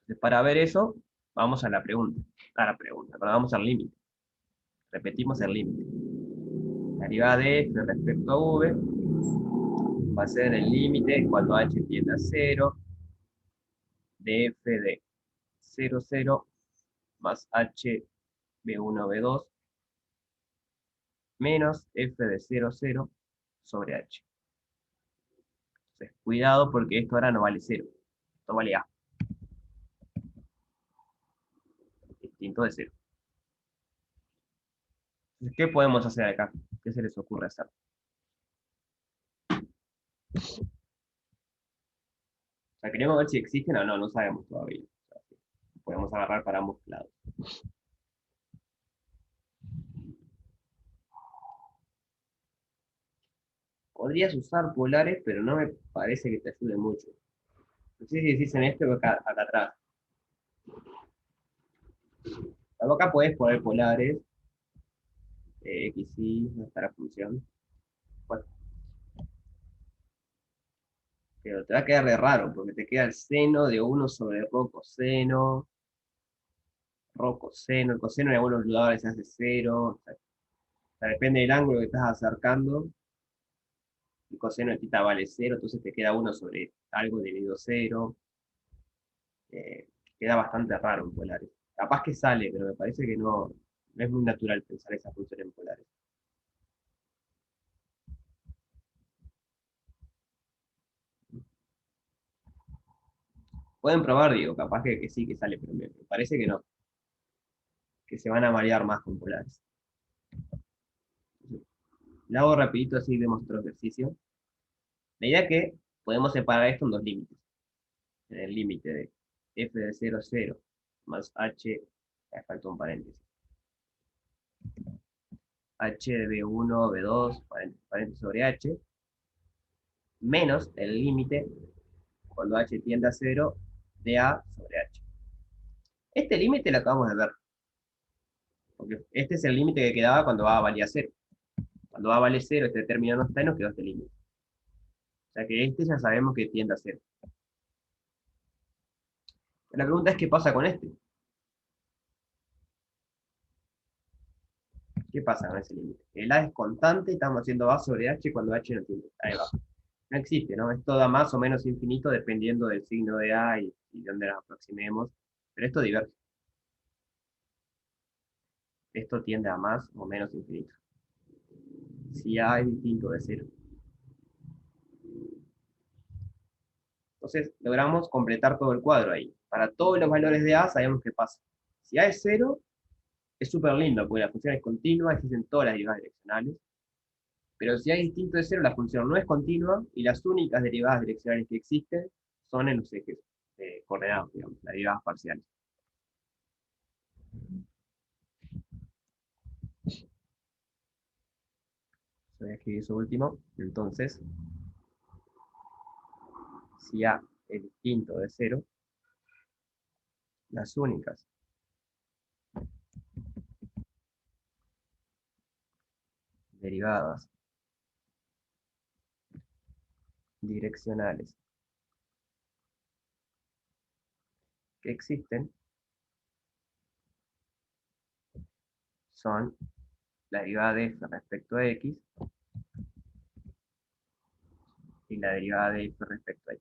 Entonces, para ver eso, vamos a la pregunta. Pero vamos al límite. Repetimos el límite. La derivada de F respecto a V va a ser el límite cuando H tiende a 0 de F de 0, 0 más H B1, B2 menos F de 0, 0 sobre H. Entonces, cuidado porque esto ahora no vale 0. Esto vale A. Distinto de 0. Entonces, ¿qué podemos hacer acá? ¿Qué se les ocurre hacer? O sea, queremos ver si existen o no, no sabemos todavía. O sea, podemos agarrar para ambos lados. Podrías usar polares, pero no me parece que te ayude mucho. No sé si decís en este o acá atrás. Acá podés poner polares, X, Y, no está la función. Bueno, pero te va a quedar de raro, porque te queda el seno de 1 sobre rho coseno, el coseno en algunos lugares se hace 0, o sea, depende del ángulo que estás acercando, el coseno de tita vale 0, entonces te queda 1 sobre algo dividido 0, queda bastante raro en polares. Capaz que sale, pero me parece que no es muy natural pensar esa función en polares. Pueden probar, digo, capaz que sí que sale, pero me parece que no, que se van a marear más con polares. Lo hago rapidito así vemos otro ejercicio. La idea es que podemos separar esto en dos límites. En el límite de f de 0, 0 más h, me falta un paréntesis, h de b1, b2, paréntesis sobre h, menos el límite cuando h tiende a 0 de a sobre h. Este límite lo acabamos de ver, porque este es el límite que quedaba cuando a valía 0. Cuando a vale 0, este término no está y nos quedó este límite. O sea que este ya sabemos que tiende a 0. La pregunta es qué pasa con este. ¿Qué pasa con ese límite? El a es constante, estamos haciendo a sobre h cuando h no tiene. Ahí va. No existe, ¿no? Es todo más o menos infinito dependiendo del signo de a y dónde nos aproximemos. Pero esto diverge. Esto tiende a más o menos infinito. Si a es distinto de 0. Entonces logramos completar todo el cuadro ahí. Para todos los valores de a sabemos qué pasa. Si a es 0, es súper lindo, porque la función es continua, existen todas las derivadas direccionales. Pero si a es distinto de 0, la función no es continua y las únicas derivadas direccionales que existen son en los ejes coordenados, digamos, las derivadas parciales. Voy a escribir eso último. Entonces, si a es distinto de 0, las únicas derivadas direccionales que existen son la derivada de f respecto a x y la derivada de f respecto a y.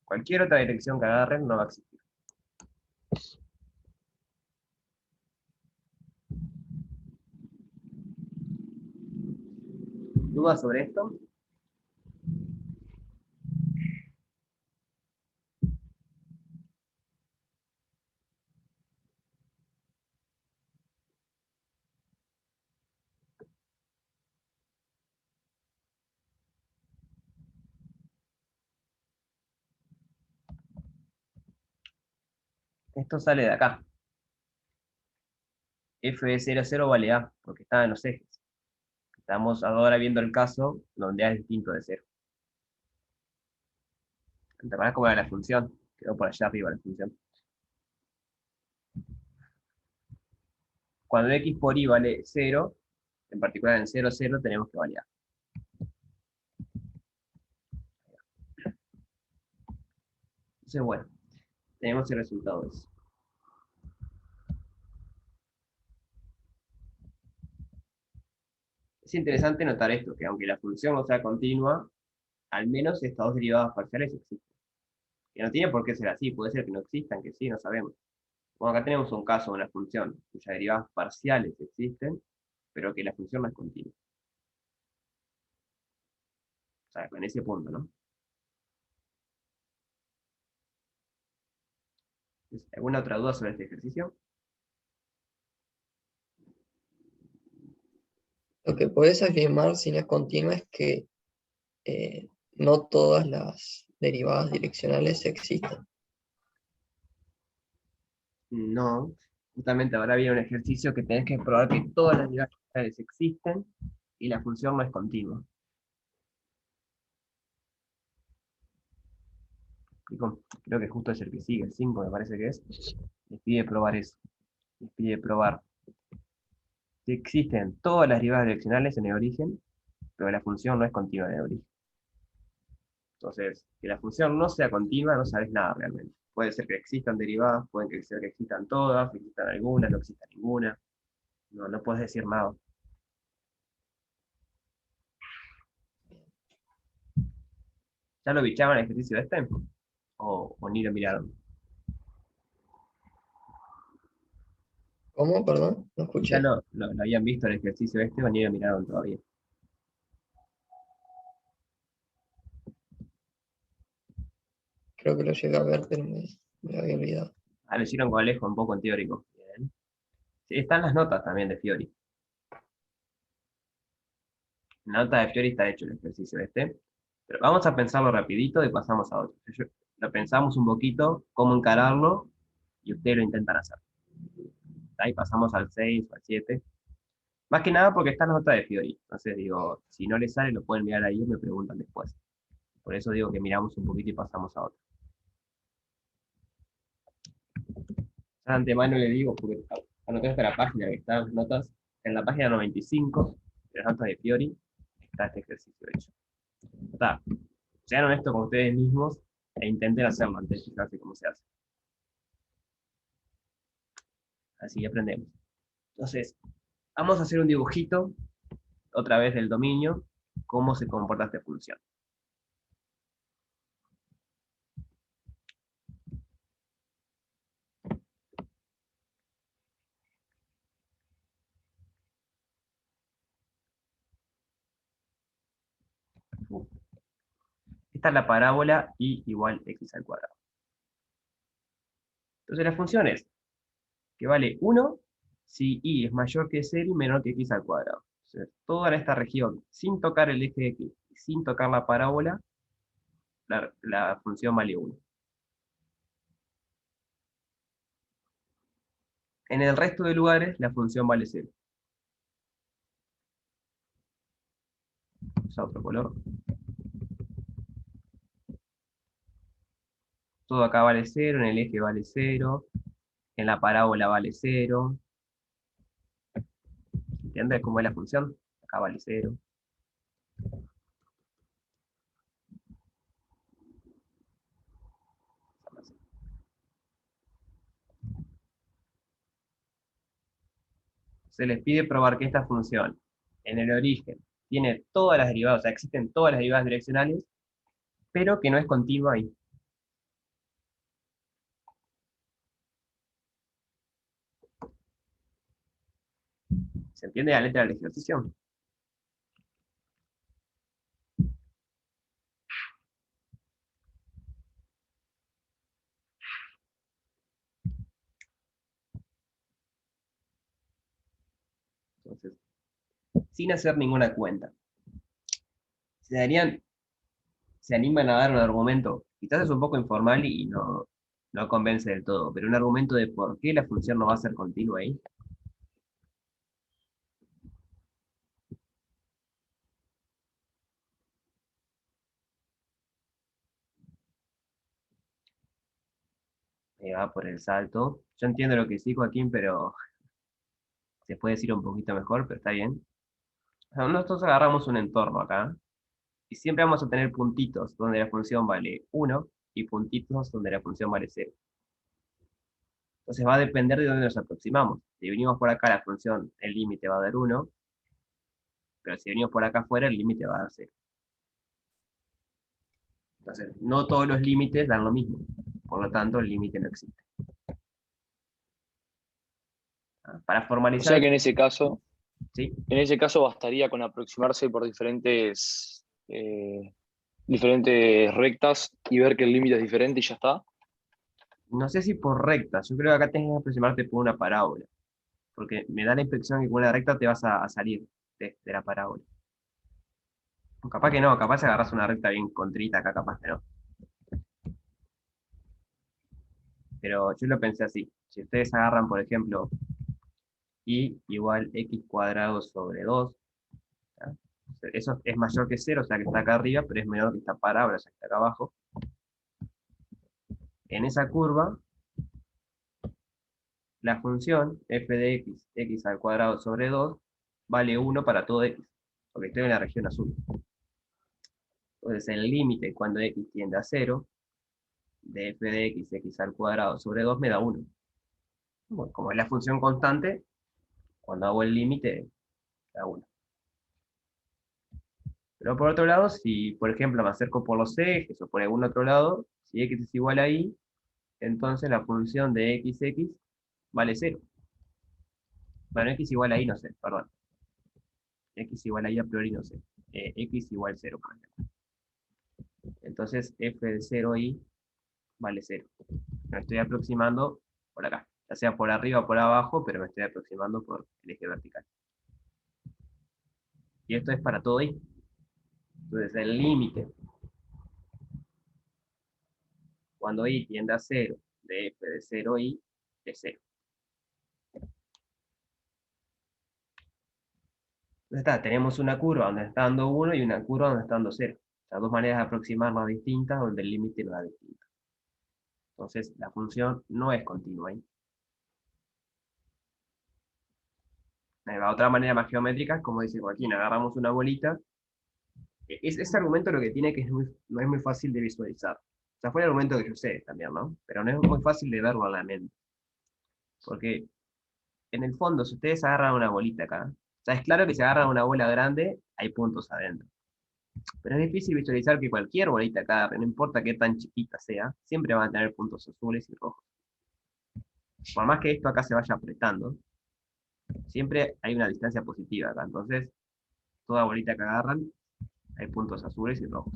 Cualquier otra dirección que agarren no va a existir. ¿Dudas sobre esto? Esto sale de acá. F de 0, 0 vale A, porque está en los ejes. Estamos ahora viendo el caso donde A es distinto de 0. ¿Te acuerdas cómo era la función? Quedó por allá arriba la función. Cuando x por y vale 0, en particular en 0, 0, tenemos que variar. Entonces, bueno, tenemos el resultado de eso. Es interesante notar esto, que aunque la función no sea continua, al menos estas dos derivadas parciales existen. Que no tiene por qué ser así, puede ser que no existan, que sí, no sabemos. Bueno, acá tenemos un caso de una función cuyas derivadas parciales existen, pero que la función no es continua. O sea, en ese punto, ¿no? ¿Alguna otra duda sobre este ejercicio? Lo que puedes afirmar si no es continua es que no todas las derivadas direccionales existen. No. Justamente ahora viene un ejercicio que tenés que probar que todas las derivadas parciales existen y la función no es continua. Creo que justo es el que sigue, el 5 me parece que es. Les pide probar eso. Les pide probar que existen todas las derivadas direccionales en el origen, pero la función no es continua en el origen. Entonces, que la función no sea continua, no sabes nada realmente. Puede ser que existan derivadas, puede ser que existan todas, que existan algunas, no exista ninguna. No puedes decir nada. ¿Ya lo bichaban el ejercicio este? ¿O ni lo miraron? ¿Cómo? Perdón, no ¿Ya escuché. lo habían visto el ejercicio este o ni lo miraron todavía? Creo que lo llegué a ver, pero me había olvidado. Ah, lo hicieron con Alejo un poco en teórico. Bien. Sí, están las notas también de Fiori. En la nota de Fiori está hecho el ejercicio este. Pero vamos a pensarlo rapidito y pasamos a otro. Lo pensamos un poquito, cómo encararlo, y ustedes lo intentan hacer. Ahí pasamos al 6 o al 7. Más que nada porque está la nota de Fiori. Entonces digo, si no les sale, lo pueden mirar ahí y me preguntan después. Por eso digo que miramos un poquito y pasamos a otro. Ya de antemano le digo, porque anoté hasta la página que están las notas. En la página 95 de las notas de Fiori está este ejercicio hecho. Está. Sean honestos con ustedes mismos e intenten hacerlo antes de fijarse cómo se hace. Así aprendemos. Entonces, vamos a hacer un dibujito, otra vez del dominio, cómo se comporta esta función. Esta es la parábola y igual x al cuadrado. Entonces la función es que vale 1 si y es mayor que 0 y menor que x al cuadrado. Entonces, toda esta región, sin tocar el eje de x, sin tocar la parábola, la función vale 1. En el resto de lugares, la función vale 0. Usa otro color. Todo acá vale 0, en el eje vale 0, en la parábola vale 0. ¿Entiendes cómo es la función? Acá vale 0. Se les pide probar que esta función, en el origen, tiene todas las derivadas, o sea, existen todas las derivadas direccionales, pero que no es continua ahí. ¿Se entiende la letra del ejercicio? Entonces, sin hacer ninguna cuenta. Se animan a dar un argumento, quizás es un poco informal y no convence del todo, pero un argumento de por qué la función no va a ser continua ahí. Me va por el salto. Yo entiendo lo que sí, Joaquín, pero se puede decir un poquito mejor, pero está bien. O sea, nosotros agarramos un entorno acá, y siempre vamos a tener puntitos donde la función vale 1 y puntitos donde la función vale 0. Entonces va a depender de dónde nos aproximamos. Si venimos por acá, la función, el límite va a dar 1, pero si venimos por acá afuera, el límite va a dar 0. Entonces, no todos los límites dan lo mismo. Por lo tanto, el límite no existe. Para O formalizar, sea que ¿sí? en ese caso bastaría con aproximarse por diferentes rectas y ver que el límite es diferente y ya está. No sé si por recta. Yo creo que acá tenés que aproximarte por una parábola. Porque me da la impresión que con una recta te vas a salir de la parábola. O capaz que no, capaz agarras una recta bien contrita, acá capaz que no. Pero yo lo pensé así. Si ustedes agarran, por ejemplo, y igual x cuadrado sobre 2, ¿ya? Eso es mayor que 0, o sea que está acá arriba, pero es menor que esta parábola, o sea que está acá abajo. En esa curva, la función f de x, x al cuadrado sobre 2, vale 1 para todo x, porque estoy en la región azul. Entonces el límite cuando x tiende a 0, de f de x, x al cuadrado sobre 2 me da 1. Bueno, como es la función constante, cuando hago el límite, da 1. Pero por otro lado, si por ejemplo me acerco por los ejes o por algún otro lado, si x es igual a y, entonces la función de x vale 0. Bueno, x igual a y no sé, perdón. X igual a y a priori no sé. X igual 0, por ejemplo. Entonces f de 0y vale 0. Me estoy aproximando por acá. Ya sea por arriba o por abajo, pero me estoy aproximando por el eje vertical. Y esto es para todo y. Entonces el límite cuando y tiende a 0 de f de 0y es 0. Entonces está, tenemos una curva donde está dando 1 y una curva donde está dando 0. O sea, dos maneras de aproximarnos distintas donde el límite lo da distinto. Entonces la función no es continua ahí. La otra manera más geométrica es como dice Joaquín, agarramos una bolita. Ese argumento lo que tiene que no es muy fácil de visualizar. O sea, fue el argumento que yo sé también, ¿no? Pero no es muy fácil de verlo a la mente. Porque en el fondo, si ustedes agarran una bolita acá, o sea, es claro que si agarran una bola grande, hay puntos adentro. Pero es difícil visualizar que cualquier bolita acá, no importa qué tan chiquita sea, siempre van a tener puntos azules y rojos. Por más que esto acá se vaya apretando, siempre hay una distancia positiva acá. Entonces, toda bolita que agarran, hay puntos azules y rojos.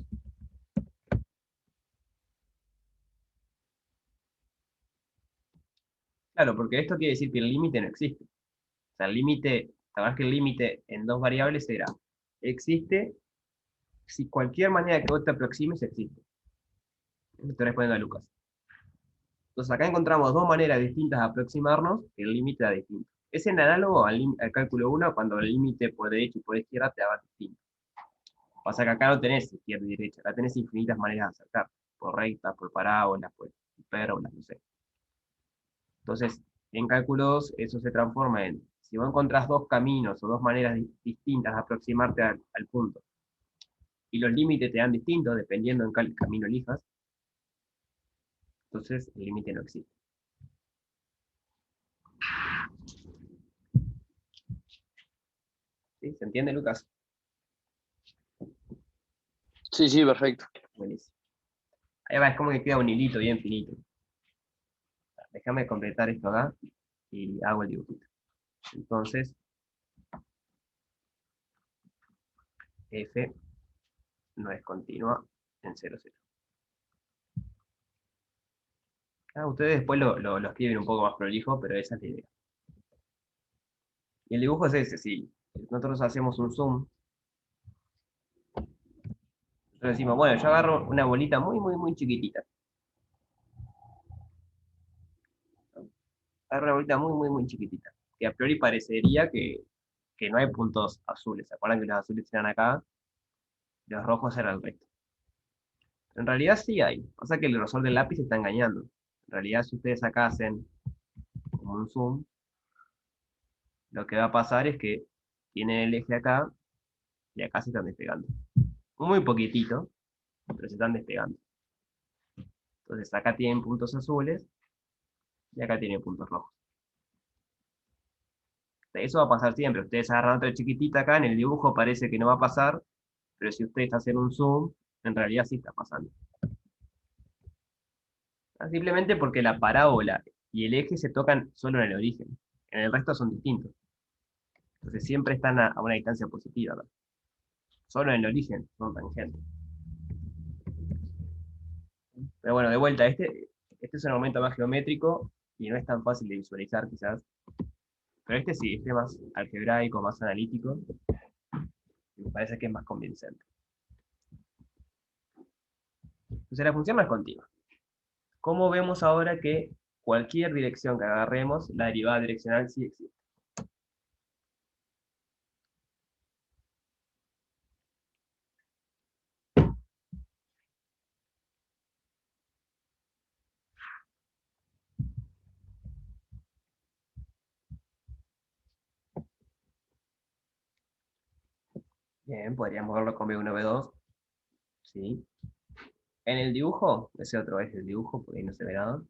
Claro, porque esto quiere decir que el límite no existe. O sea, el límite, la verdad es que el límite en dos variables era, existe si cualquier manera que vos te aproximes existe. Estoy respondiendo a Lucas. Entonces acá encontramos dos maneras distintas de aproximarnos, que el límite da distinto. Es en análogo al cálculo 1 cuando el límite por derecha y por izquierda te da distinto. Pasa que acá no tenés izquierda y derecha, acá tenés infinitas maneras de acercar, por rectas, por parábolas, por hipérbolas, no sé. Entonces, en cálculo 2 eso se transforma en, si vos encontrás dos caminos o dos maneras distintas de aproximarte al punto, y los límites te dan distintos dependiendo en qué camino elijas, entonces el límite no existe. ¿Sí? ¿Se entiende, Lucas? Sí, sí, perfecto. Buenísimo. Ahí va, es como que queda un hilito bien finito. Déjame completar esto acá y hago el dibujito. Entonces, F no es continua en 0, 0. Ustedes después lo escriben un poco más prolijo, pero esa es la idea. Y el dibujo es ese, sí. Nosotros hacemos un zoom. Nosotros decimos, bueno, yo agarro una bolita muy, muy, muy chiquitita. Agarro una bolita muy, muy, muy chiquitita. Que a priori parecería que no hay puntos azules. ¿Se acuerdan que los azules eran acá? Los rojos eran el resto. En realidad sí hay. Pasa que el grosor del lápiz está engañando. En realidad, si ustedes acá hacen como un zoom, lo que va a pasar es que tienen el eje acá y acá se están despegando. Muy poquitito, pero se están despegando. Entonces acá tienen puntos azules y acá tienen puntos rojos. Eso va a pasar siempre. Ustedes agarran otra chiquitita acá, en el dibujo parece que no va a pasar, pero si ustedes hacen un zoom, en realidad sí está pasando. Simplemente porque la parábola y el eje se tocan solo en el origen. En el resto son distintos. Entonces siempre están a una distancia positiva, ¿no? Solo en el origen son tangentes. Pero bueno, de vuelta, este es un aumento más geométrico y no es tan fácil de visualizar quizás. Pero este sí, este más algebraico, más analítico, me parece que es más convincente. Entonces la función no es continua. ¿Cómo vemos ahora que cualquier dirección que agarremos, la derivada direccional sí existe? Bien, podríamos verlo con B1, B2. Sí. En el dibujo, ese otro es el dibujo, porque ahí no se ve nada.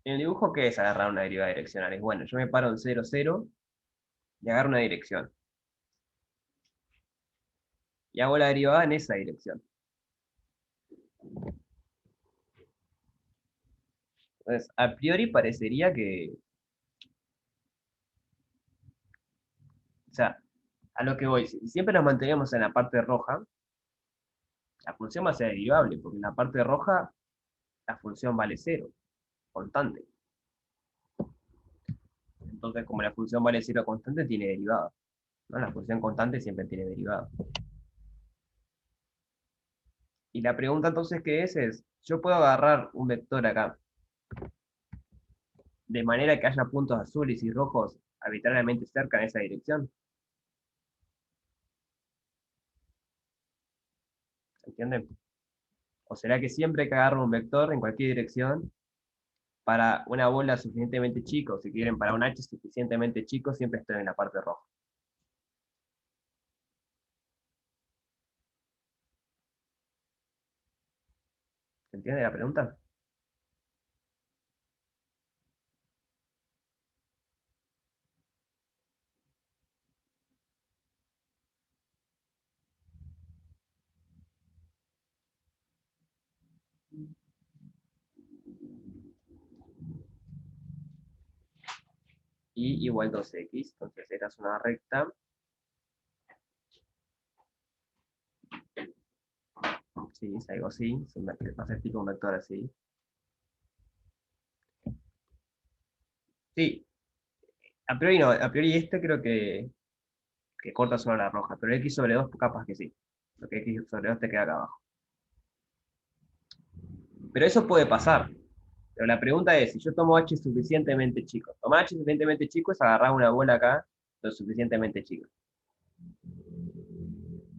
En el dibujo, ¿qué es agarrar una derivada direccional? Es bueno, yo me paro en 0, 0 y agarro una dirección. Y hago la derivada en esa dirección. Entonces, a priori parecería que, o sea, a lo que voy, si siempre nos mantenemos en la parte roja, la función va a ser derivable, porque en la parte roja la función vale 0, constante. Entonces, como la función vale 0 constante, tiene derivada, ¿no? La función constante siempre tiene derivada. Y la pregunta entonces que es, yo puedo agarrar un vector acá, de manera que haya puntos azules y rojos arbitrariamente cerca en esa dirección. ¿Se entiende? ¿O será que siempre que agarro un vector en cualquier dirección, para una bola suficientemente chica, o si quieren para un H suficientemente chico, siempre estoy en la parte roja? ¿Se entiende la pregunta? Y igual 2x, entonces esta es una recta. Sí, es algo así, va a ser tipo un vector así. Sí, a priori no, a priori este creo que corta solo la roja, pero x sobre 2 capaz que sí. Porque x sobre 2 te queda acá abajo. Pero eso puede pasar. Pero la pregunta es, si yo tomo h suficientemente chico, tomar h suficientemente chico es agarrar una bola acá lo suficientemente chico.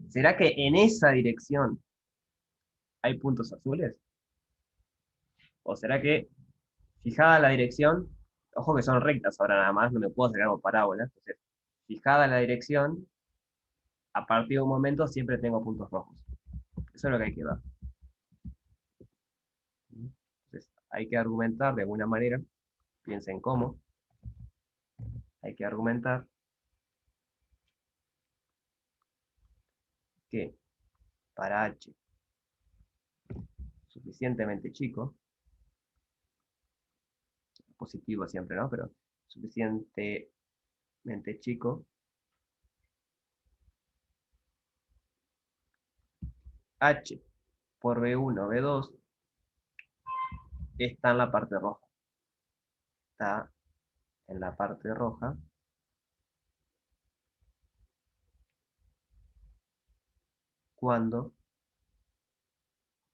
¿Será que en esa dirección hay puntos azules? ¿O será que, fijada la dirección, ojo que son rectas ahora nada más, no me puedo sacar como parábola, entonces, fijada la dirección, a partir de un momento siempre tengo puntos rojos? Eso es lo que hay que ver. hay que argumentar de alguna manera, piensen cómo, hay que argumentar que para h suficientemente chico, positivo siempre, ¿no? Pero suficientemente chico, h por b1, b2, está en la parte roja. Está en la parte roja. Cuando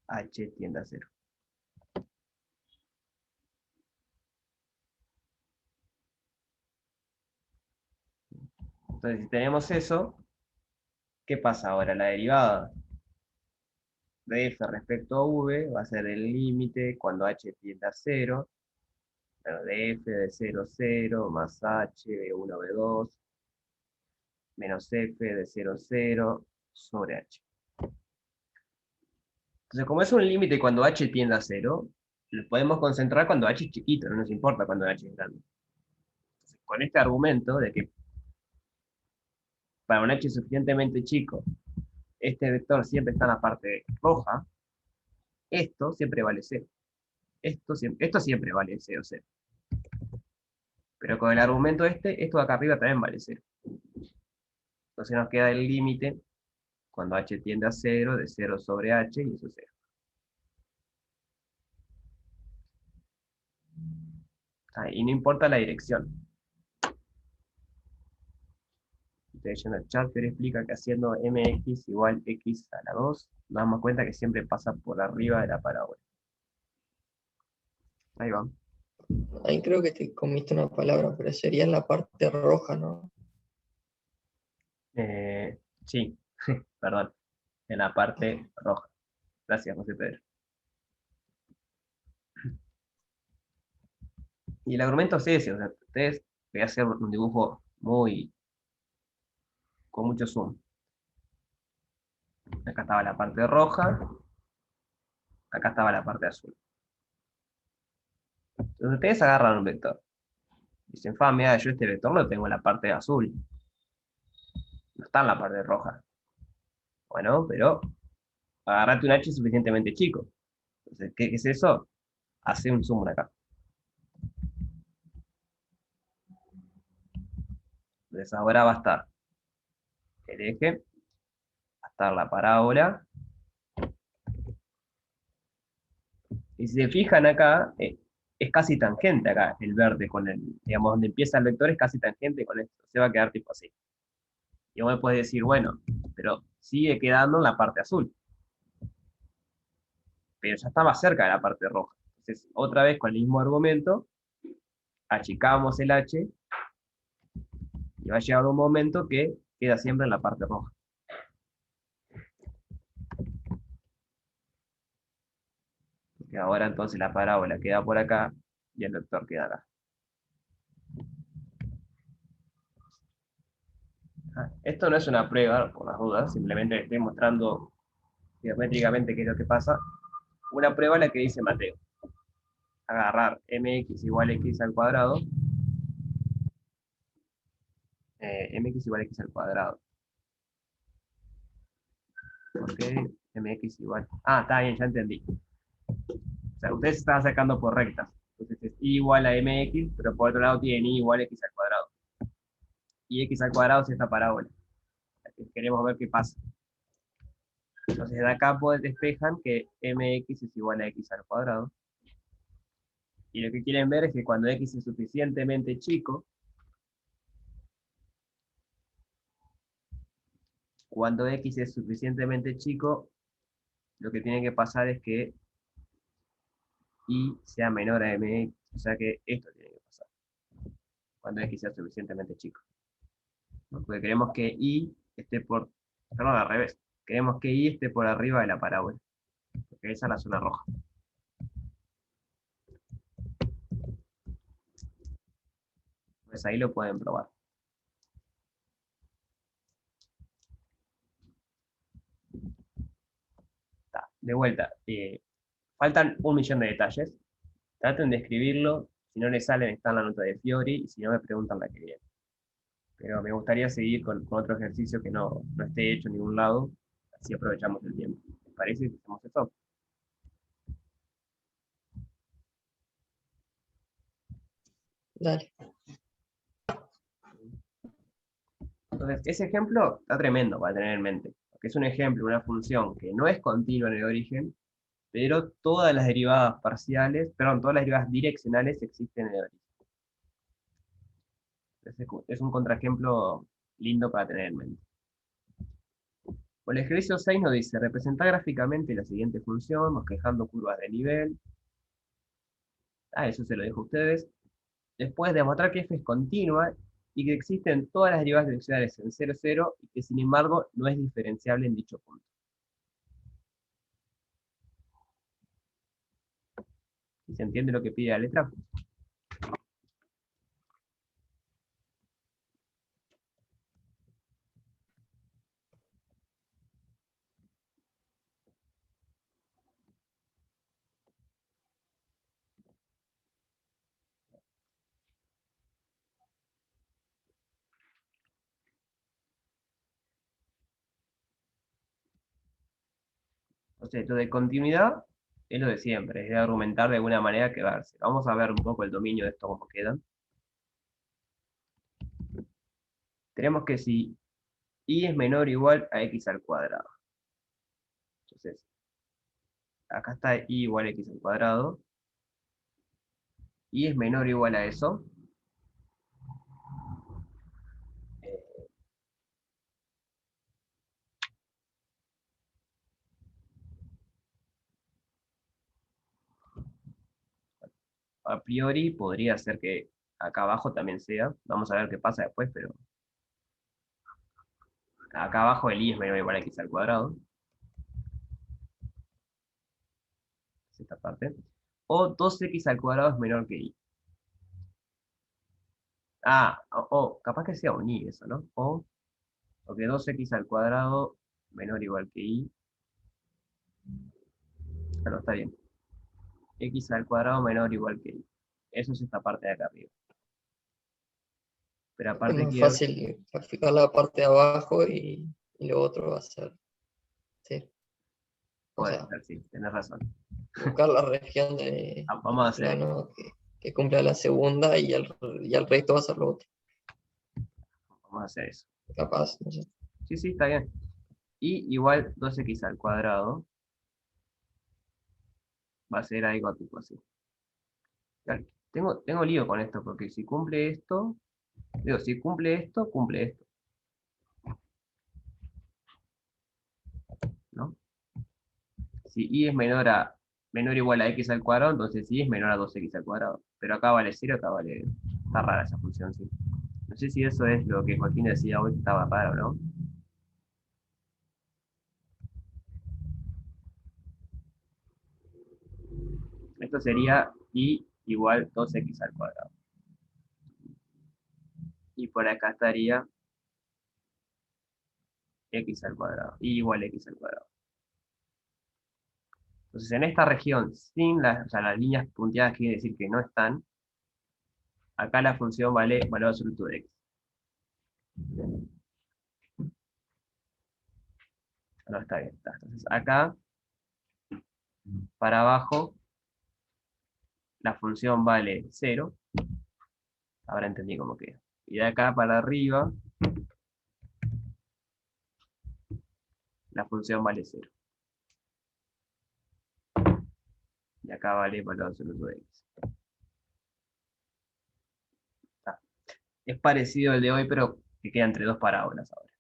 h tiende a 0. Entonces, si tenemos eso, ¿qué pasa ahora? La derivada de f respecto a v va a ser el límite cuando h tiende a 0, bueno, de f de 0, 0, más h de 1, b2, menos f de 0, 0, sobre h. Entonces, como es un límite cuando h tiende a 0, lo podemos concentrar cuando h es chiquito, no nos importa cuando h es grande. Entonces, con este argumento de que para un h suficientemente chico, este vector siempre está en la parte roja, esto siempre vale 0. Esto siempre vale 0, 0. Pero con el argumento esto de acá arriba también vale 0. Entonces nos queda el límite cuando h tiende a 0, de 0 sobre h, y eso es 0. Y no importa la dirección. Estoy leyendo el chat, pero explica que haciendo mx igual x a la 2, nos damos cuenta que siempre pasa por arriba de la parábola. Ahí va. Ahí creo que te comiste una palabra, pero sería en la parte roja, ¿no? Sí, perdón, en la parte roja. Gracias, José Pedro. Y el argumento es ese, o sea, ustedes voy a hacer un dibujo con mucho zoom. Acá estaba la parte roja, acá estaba la parte azul. Entonces ustedes agarran un vector. Dicen, mira, yo este vector lo tengo en la parte azul. No está en la parte roja. Bueno, pero agarrate un h suficientemente chico. Entonces, ¿qué es eso? Hace un zoom acá. Entonces ahora va a estar el eje, va a estar la parábola. Y si se fijan acá, es casi tangente acá el verde con el, digamos, donde empieza el vector es casi tangente con esto. Se va a quedar tipo así. Y vos me podés decir, bueno, pero sigue quedando en la parte azul. Pero ya está más cerca de la parte roja. Entonces, otra vez con el mismo argumento, achicamos el h y va a llegar un momento que queda siempre en la parte roja. Porque ahora entonces la parábola queda por acá y el vector queda acá. Esto no es una prueba, por las dudas, simplemente estoy mostrando geométricamente qué es lo que pasa. Una prueba es la que dice Mateo. Agarrar mx igual a x al cuadrado. Mx igual a x al cuadrado. ¿Por qué mx igual? Está bien, ya entendí. O sea, ustedes están sacando por rectas. Entonces es y igual a mx, pero por otro lado tienen y igual a x al cuadrado. Y x al cuadrado es esta parábola. Queremos ver qué pasa. Entonces de acá despejan que mx es igual a x al cuadrado. Y lo que quieren ver es que cuando x es suficientemente chico, lo que tiene que pasar es que y sea menor a mx. O sea que esto tiene que pasar. Cuando x sea suficientemente chico. ¿No? Porque queremos que y esté por... Perdón, al revés. Queremos que y esté por arriba de la parábola. Porque esa es la zona roja. Pues ahí lo pueden probar. De vuelta. Faltan 1.000.000 de detalles. Traten de escribirlo, si no les salen está en la nota de Fiori, y si no me preguntan la que viene. Pero me gustaría seguir con otro ejercicio que no esté hecho en ningún lado, así aprovechamos el tiempo. ¿Les parece que hacemos eso? Dale. Entonces, ese ejemplo está tremendo para tener en mente, porque es un ejemplo, una función que no es continua en el origen, pero todas las derivadas parciales, perdón, todas las derivadas direccionales existen en el origen. Es un contraejemplo lindo para tener en mente. Por el ejercicio 6 nos dice, representar gráficamente la siguiente función, bosquejando curvas de nivel. Eso se lo dejo a ustedes. Después demostrar que f es continua y que existen todas las derivadas direccionales en 0, 0 y que sin embargo no es diferenciable en dicho punto. ¿Sí se entiende lo que pide la letra? Entonces, lo de continuidad es lo de siempre, es de argumentar de alguna manera que verse. Vamos a ver un poco el dominio de esto, cómo queda. Tenemos que si y es menor o igual a x al cuadrado. Entonces, acá está y igual a x al cuadrado. Y es menor o igual a eso. A priori podría ser que acá abajo también sea. Vamos a ver qué pasa después, pero acá abajo el y es menor o igual a x al cuadrado. Es esta parte. O 2x al cuadrado es menor que y. Capaz que sea un y eso, ¿no? O que 2x al cuadrado menor o igual que y. No, está bien. X al cuadrado menor o igual que y. Eso es esta parte de acá arriba. Pero Es aparte más quiero... fácil graficar la parte de abajo y lo otro va a ser, sí. O Puede sea, ser, sí, tenés razón. buscar la región Vamos a del hacer eso. plano que cumpla la segunda y el resto va a ser lo otro. Vamos a hacer eso. Capaz, no sé. Sí, sí, está bien. Y igual 2x al cuadrado va a ser algo tipo así. Claro, tengo lío con esto, porque si cumple esto, digo, si cumple esto, cumple esto. ¿No? Si y es menor o igual a x al cuadrado, entonces y es menor a 2x al cuadrado. Pero acá vale 0, acá vale... Está rara esa función, sí. No sé si eso es lo que Joaquín decía hoy, que estaba raro, ¿no? Esto sería y igual 2x al cuadrado. Y por acá estaría x al cuadrado. Y igual a x al cuadrado. Entonces, en esta región, sin o sea, las líneas punteadas quiere decir que no están, acá la función vale valor absoluto de x. No, está bien. Está. Entonces, acá, para abajo, la función vale 0. Ahora entendí cómo queda. Y de acá para arriba, la función vale 0. Y acá vale valor absoluto de x. Está. Es parecido al de hoy, pero que queda entre dos parábolas ahora.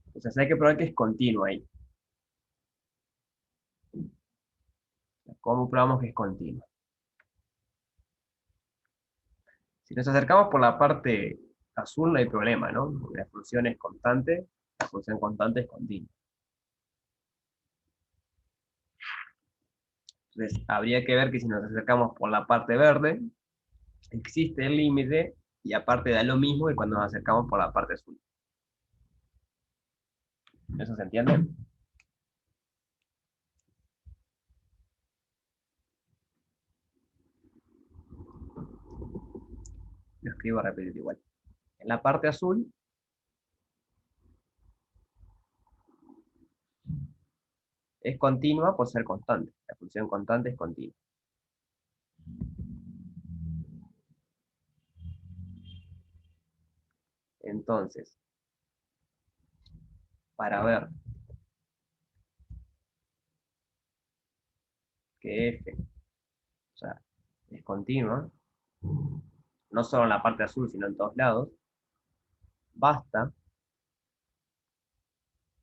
Entonces hay que probar que es continuo ahí. ¿Cómo probamos que es continuo? Si nos acercamos por la parte azul no hay problema, ¿no? Porque la función es constante, la función constante es continua. Entonces habría que ver que si nos acercamos por la parte verde, existe el límite y aparte da lo mismo que cuando nos acercamos por la parte azul. ¿Eso se entiende? escribo repetido igual. En la parte azul, es continua por ser constante. La función constante es continua. Entonces, para ver que f, o sea, es continua, no solo en la parte azul, sino en todos lados, basta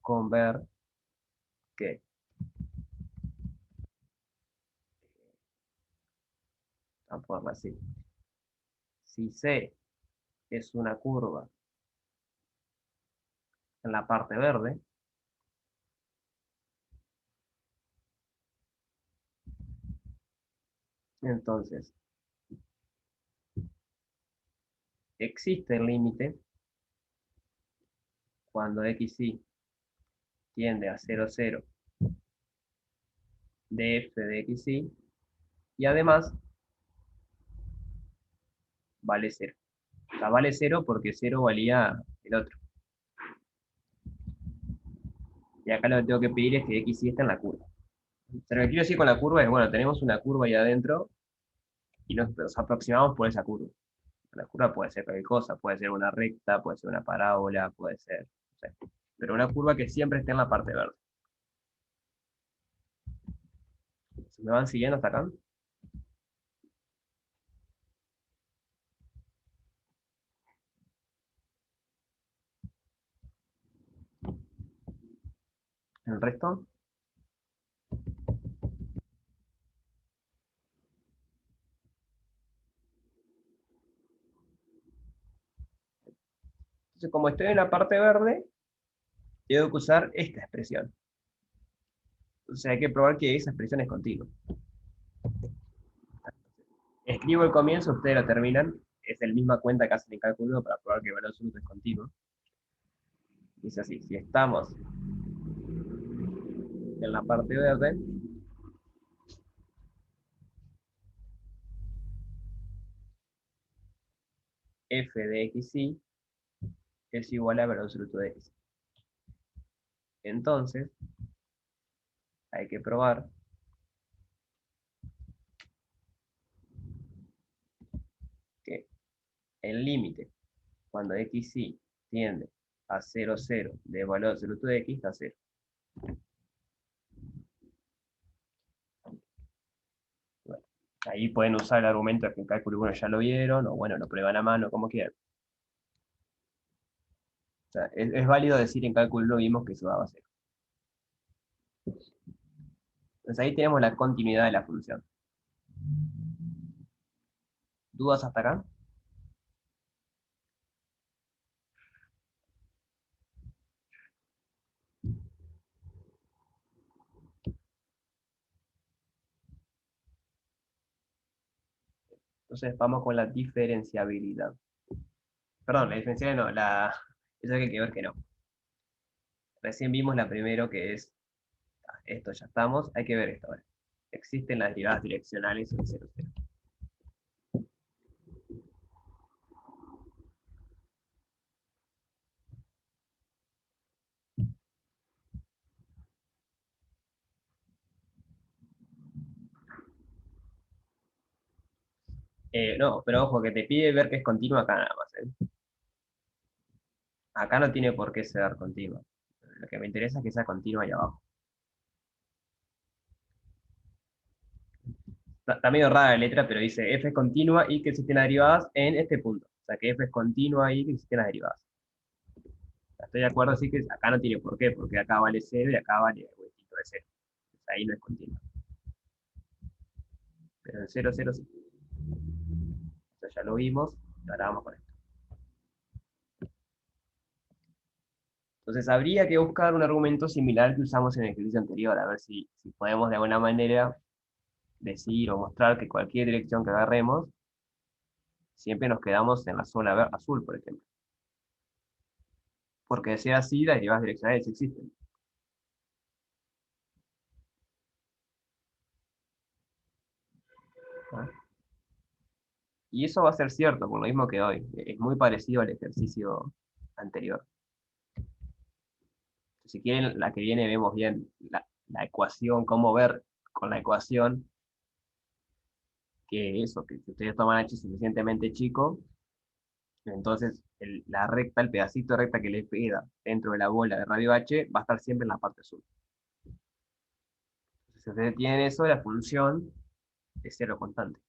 con ver que vamos a ponerlo así. Si C es una curva en la parte verde, entonces existe el límite cuando xy tiende a 0, 0 de f de xy, y además vale 0. O sea, vale 0 porque 0 valía el otro. Y acá lo que tengo que pedir es que xy esté en la curva. O sea, lo que quiero decir con la curva es, bueno, tenemos una curva ahí adentro y nos aproximamos por esa curva. La curva puede ser cualquier cosa, puede ser una recta, puede ser una parábola, puede ser, no sé, pero una curva que siempre esté en la parte verde. ¿Se me van siguiendo hasta acá? ¿El resto? Entonces, como estoy en la parte verde, tengo que usar esta expresión. Entonces hay que probar que esa expresión es continua. Escribo el comienzo, ustedes lo terminan. Es la misma cuenta que hacen en cálculo para probar que el valor absoluto es continuo. Dice así, si estamos en la parte verde, f de xy es igual a valor absoluto de x. Entonces, hay que probar que el límite cuando xy tiende a 0, 0 de valor absoluto de x da 0. Bueno, ahí pueden usar el argumento que en cálculo 1 ya lo vieron, o bueno, lo prueban a mano, como quieran. O sea, es válido decir en cálculo 1 vimos que eso daba 0. Entonces ahí tenemos la continuidad de la función. ¿Dudas hasta acá? Entonces vamos con la diferenciabilidad. Perdón, la diferenciabilidad no, eso hay que ver que no. Recién vimos la primero que es, esto ya estamos, hay que ver esto ahora. Existen las derivadas direccionales en 0, 0. No, pero ojo, que te pide ver que es continua acá nada más. Acá no tiene por qué ser continua. Lo que me interesa es que sea continua ahí abajo. Está medio rara la letra, pero dice f es continua y que existen las derivadas en este punto. O sea, que f es continua y que existen las derivadas. Estoy de acuerdo, así que acá no tiene por qué, porque acá vale 0 y acá vale huequito de 0. Entonces, ahí no es continua. Pero en 0, 0 sí. Esto ya lo vimos, ahora vamos con esto. Entonces habría que buscar un argumento similar que usamos en el ejercicio anterior, a ver si podemos de alguna manera decir o mostrar que cualquier dirección que agarremos, siempre nos quedamos en la zona azul, por ejemplo. Porque de ser así, las derivadas direccionales existen. ¿Ah? Y eso va a ser cierto, por lo mismo que hoy. Es muy parecido al ejercicio anterior. Si quieren, la que viene vemos bien la ecuación, cómo ver con la ecuación que eso, que si ustedes toman h suficientemente chico, entonces la recta, el pedacito de recta que le queda dentro de la bola de radio h va a estar siempre en la parte azul. Entonces, si ustedes tienen eso, la función es cero constante.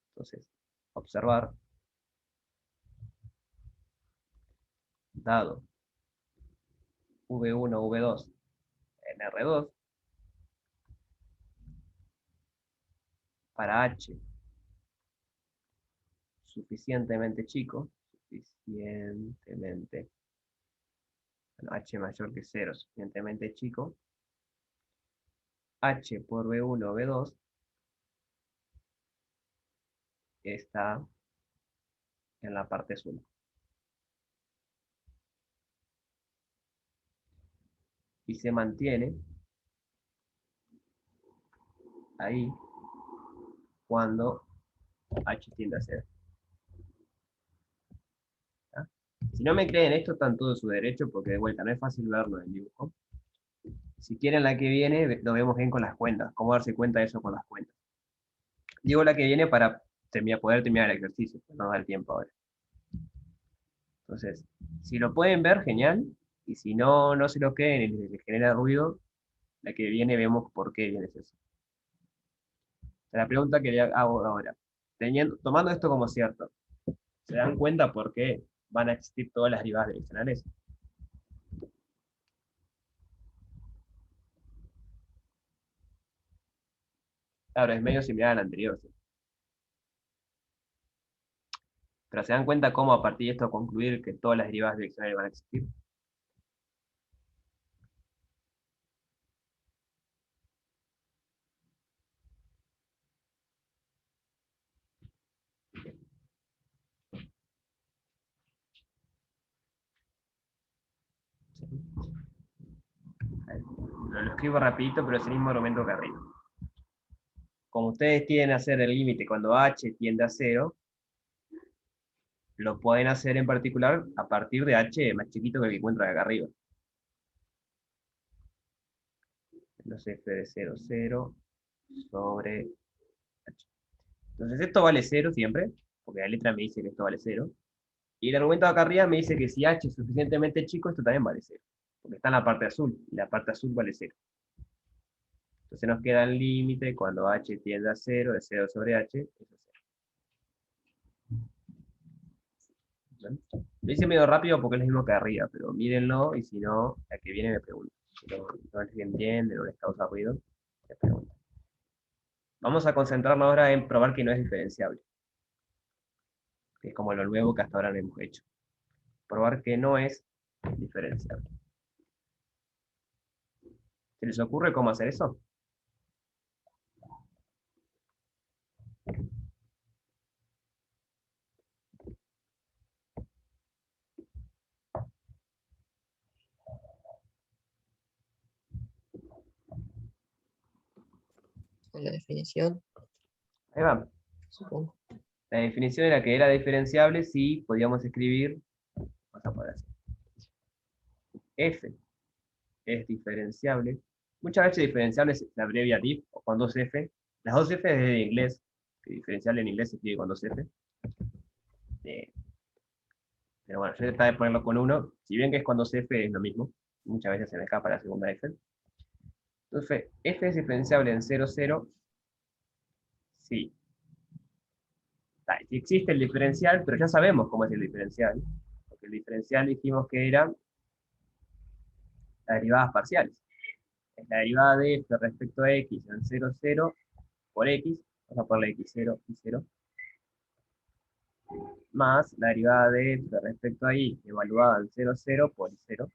Entonces, observar, dado V1, V2 en R2, para H suficientemente chico, suficientemente, bueno, H mayor que 0, suficientemente chico, H por V1, V2 está en la parte azul. Y se mantiene ahí cuando H tiende a 0. ¿Tá? Si no me creen esto, están todo en su derecho, porque de vuelta no es fácil verlo en el dibujo. Si quieren la que viene, lo vemos bien con las cuentas, cómo darse cuenta de eso con las cuentas. Digo la que viene para poder terminar el ejercicio, no da el tiempo ahora. Entonces, si lo pueden ver, genial, y si no, no se lo creen y les genera ruido, la que viene vemos por qué viene eso. La pregunta que le hago ahora, tomando esto como cierto, ¿se dan cuenta por qué van a existir todas las derivadas direccionales? Claro, es medio similar al anterior, ¿sí? Pero ¿se dan cuenta cómo a partir de esto concluir que todas las derivadas direccionales van a existir? ¿Sí? Lo escribo rapidito, pero es el mismo argumento que arriba. Como ustedes quieren hacer el límite cuando h tiende a 0, lo pueden hacer en particular a partir de h más chiquito que el que encuentran acá arriba. Entonces f de 0, 0 sobre h. Entonces esto vale 0 siempre, porque la letra me dice que esto vale 0. Y el argumento de acá arriba me dice que si h es suficientemente chico, esto también vale 0. Porque está en la parte azul, y la parte azul vale 0. Entonces nos queda el límite cuando h tiende a 0, de 0 sobre h, es 0. Lo hice medio rápido porque es lo mismo que arriba, pero mírenlo y si no, la que viene me pregunta. Si no les entiende, no les causa ruido, les pregunta. Vamos a concentrarnos ahora en probar que no es diferenciable. Que es como lo nuevo que hasta ahora no hemos hecho. Probar que no es diferenciable. ¿Se les ocurre cómo hacer eso? Con la definición, Ahí va. supongo. La definición era que era diferenciable si podíamos escribir, vamos a poner así. F es diferenciable. Muchas veces diferenciable se abrevia diff o con dos F. Las dos F es de inglés, que diferenciable en inglés se escribe con dos F. Pero bueno, yo trataba de ponerlo con uno. Si bien que es con dos F es lo mismo, muchas veces se me escapa la segunda F. Entonces, F es diferenciable en 0, 0. Sí. Si existe el diferencial, pero ya sabemos cómo es el diferencial. Porque el diferencial dijimos que era las derivadas parciales. Es la derivada de f respecto a x en 0, 0 por x, vamos a ponerle x0 y 0, más la derivada de f respecto a y evaluada en 0, 0 por y 0.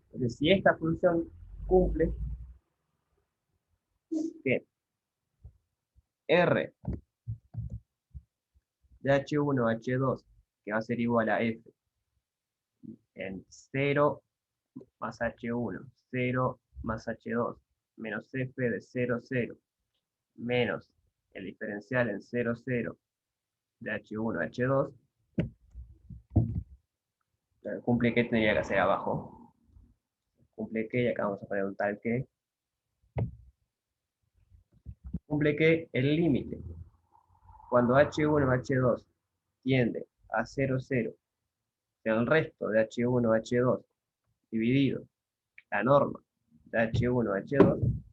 Entonces, si esta función cumple que r de h1 a h2, que va a ser igual a f en 0 más h1, 0 más h2, menos f de 0, 0, menos el diferencial en 0, 0 de H1 a H2, cumple que tendría que hacer abajo. Cumple que, y acá vamos a poner un tal que. Cumple que el límite, cuando H1 H2 tiende a 0, 0, del resto de H1 H2 dividido la norma de H1 H2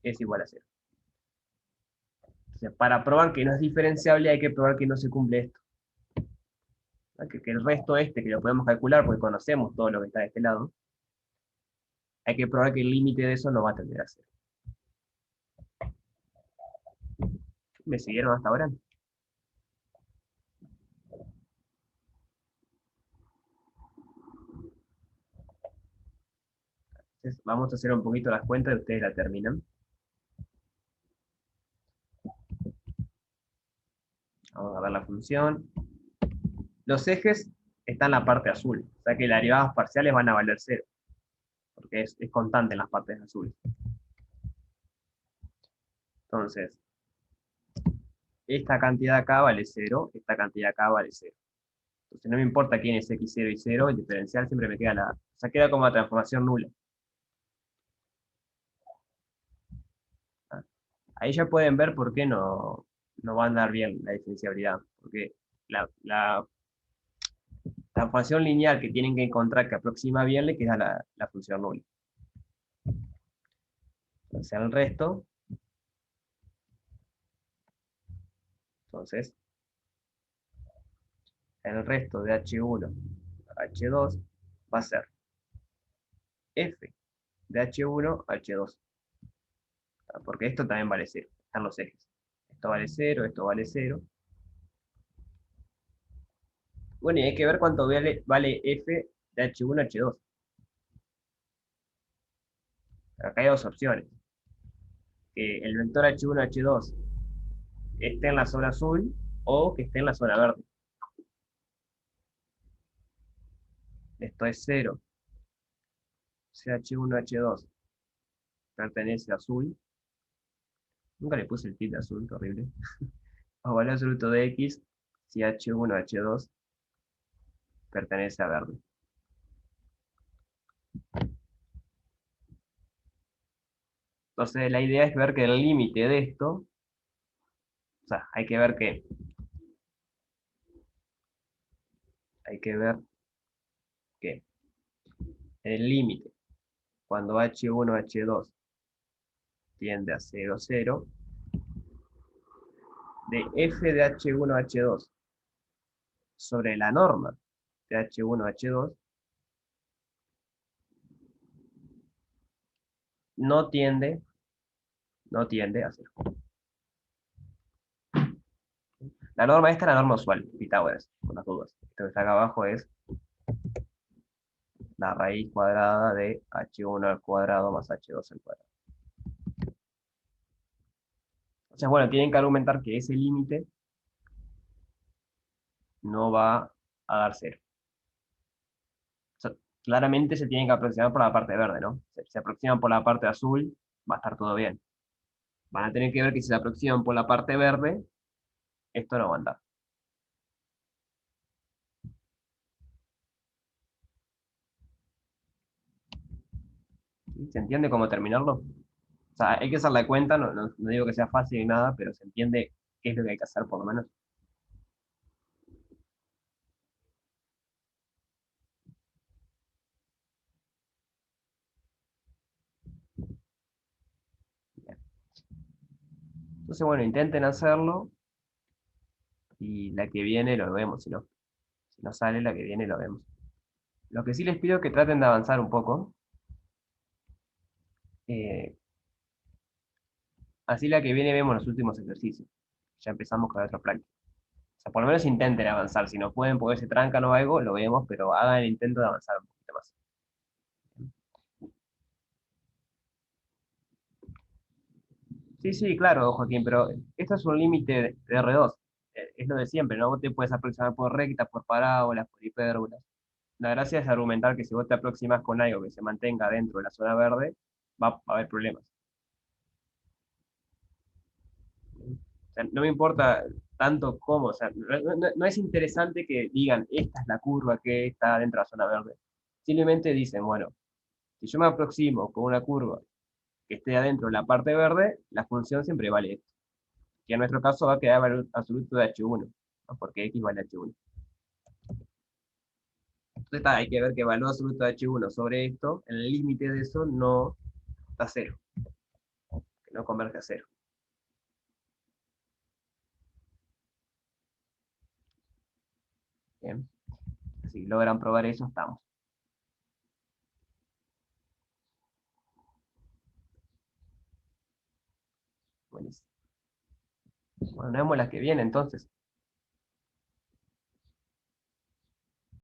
es igual a 0. Entonces, para probar que no es diferenciable hay que probar que no se cumple esto. Que el resto que lo podemos calcular porque conocemos todo lo que está de este lado, hay que probar que el límite de eso no va a tender a 0. ¿Me siguieron hasta ahora? Entonces, vamos a hacer un poquito las cuentas y ustedes la terminan. Vamos a ver la función. Los ejes están en la parte azul, o sea que las derivadas parciales van a valer 0, porque es constante en las partes azules. Entonces, esta cantidad acá vale 0, esta cantidad acá vale 0. Entonces no me importa quién es x0 y 0, el diferencial siempre me queda o sea, queda como la transformación nula. Ahí ya pueden ver por qué no va a andar bien la diferenciabilidad, porque la transformación lineal que tienen que encontrar que aproxima bien le queda la función nula. Entonces el resto, el resto de H1 a H2 va a ser F de H1 a H2. Porque esto también vale 0, están los ejes. Esto vale 0, esto vale 0. Bueno, y hay que ver cuánto vale F de H1 a H2. Acá hay dos opciones. Que el vector H1 a H2 esté en la zona azul o que esté en la zona verde. Esto es 0. Si H1 a H2 pertenece a azul. Nunca le puse el tilde azul, qué horrible. O valor absoluto de X si H1 a H2 pertenece a verde. Entonces la idea es ver que el límite de esto, o sea, hay que ver que el límite cuando H1 a H2 tiende a 0, 0, de F de H1 a H2 sobre la norma de H1 a H2 no tiende a 0. La norma esta es la norma usual, Pitágoras, con las dudas. Esto que está acá abajo es la raíz cuadrada de H1 al cuadrado más H2 al cuadrado. Entonces, bueno, tienen que argumentar que ese límite no va a dar 0. O sea, claramente se tienen que aproximar por la parte verde, ¿no? Si se aproximan por la parte azul, va a estar todo bien. Van a tener que ver que si se aproximan por la parte verde, esto no va a andar. ¿Se entiende cómo terminarlo? O sea, hay que hacer la cuenta, no digo que sea fácil ni nada, pero se entiende qué es lo que hay que hacer por lo menos. Bien. Entonces, bueno, intenten hacerlo y la que viene lo vemos, si no sale la que viene lo vemos. Lo que sí les pido es que traten de avanzar un poco. Así la que viene vemos los últimos ejercicios. Ya empezamos con otro plan. O sea, por lo menos intenten avanzar. Si no pueden, porque se trancan o algo, lo vemos, pero hagan el intento de avanzar un poquito más. Sí, sí, claro, Joaquín, pero esto es un límite de R2. Es lo de siempre, ¿no? Vos te puedes aproximar por rectas, por parábolas, por hipérbolas. La gracia es argumentar que si vos te aproximas con algo que se mantenga dentro de la zona verde, va a haber problemas. sea, no me importa tanto cómo, o sea, no es interesante que digan, esta es la curva que está dentro de la zona verde. Simplemente dicen, bueno, si yo me aproximo con una curva que esté adentro de la parte verde, la función siempre vale esto. Que en nuestro caso va a quedar valor absoluto de H1, ¿no? Porque X vale H1. Entonces hay que ver que valor absoluto de H1 sobre esto, en el límite de eso no está cero, que no converge a cero. Bien. Si logran probar eso, estamos. Buenísimo. Bueno, nos vemos la que viene entonces.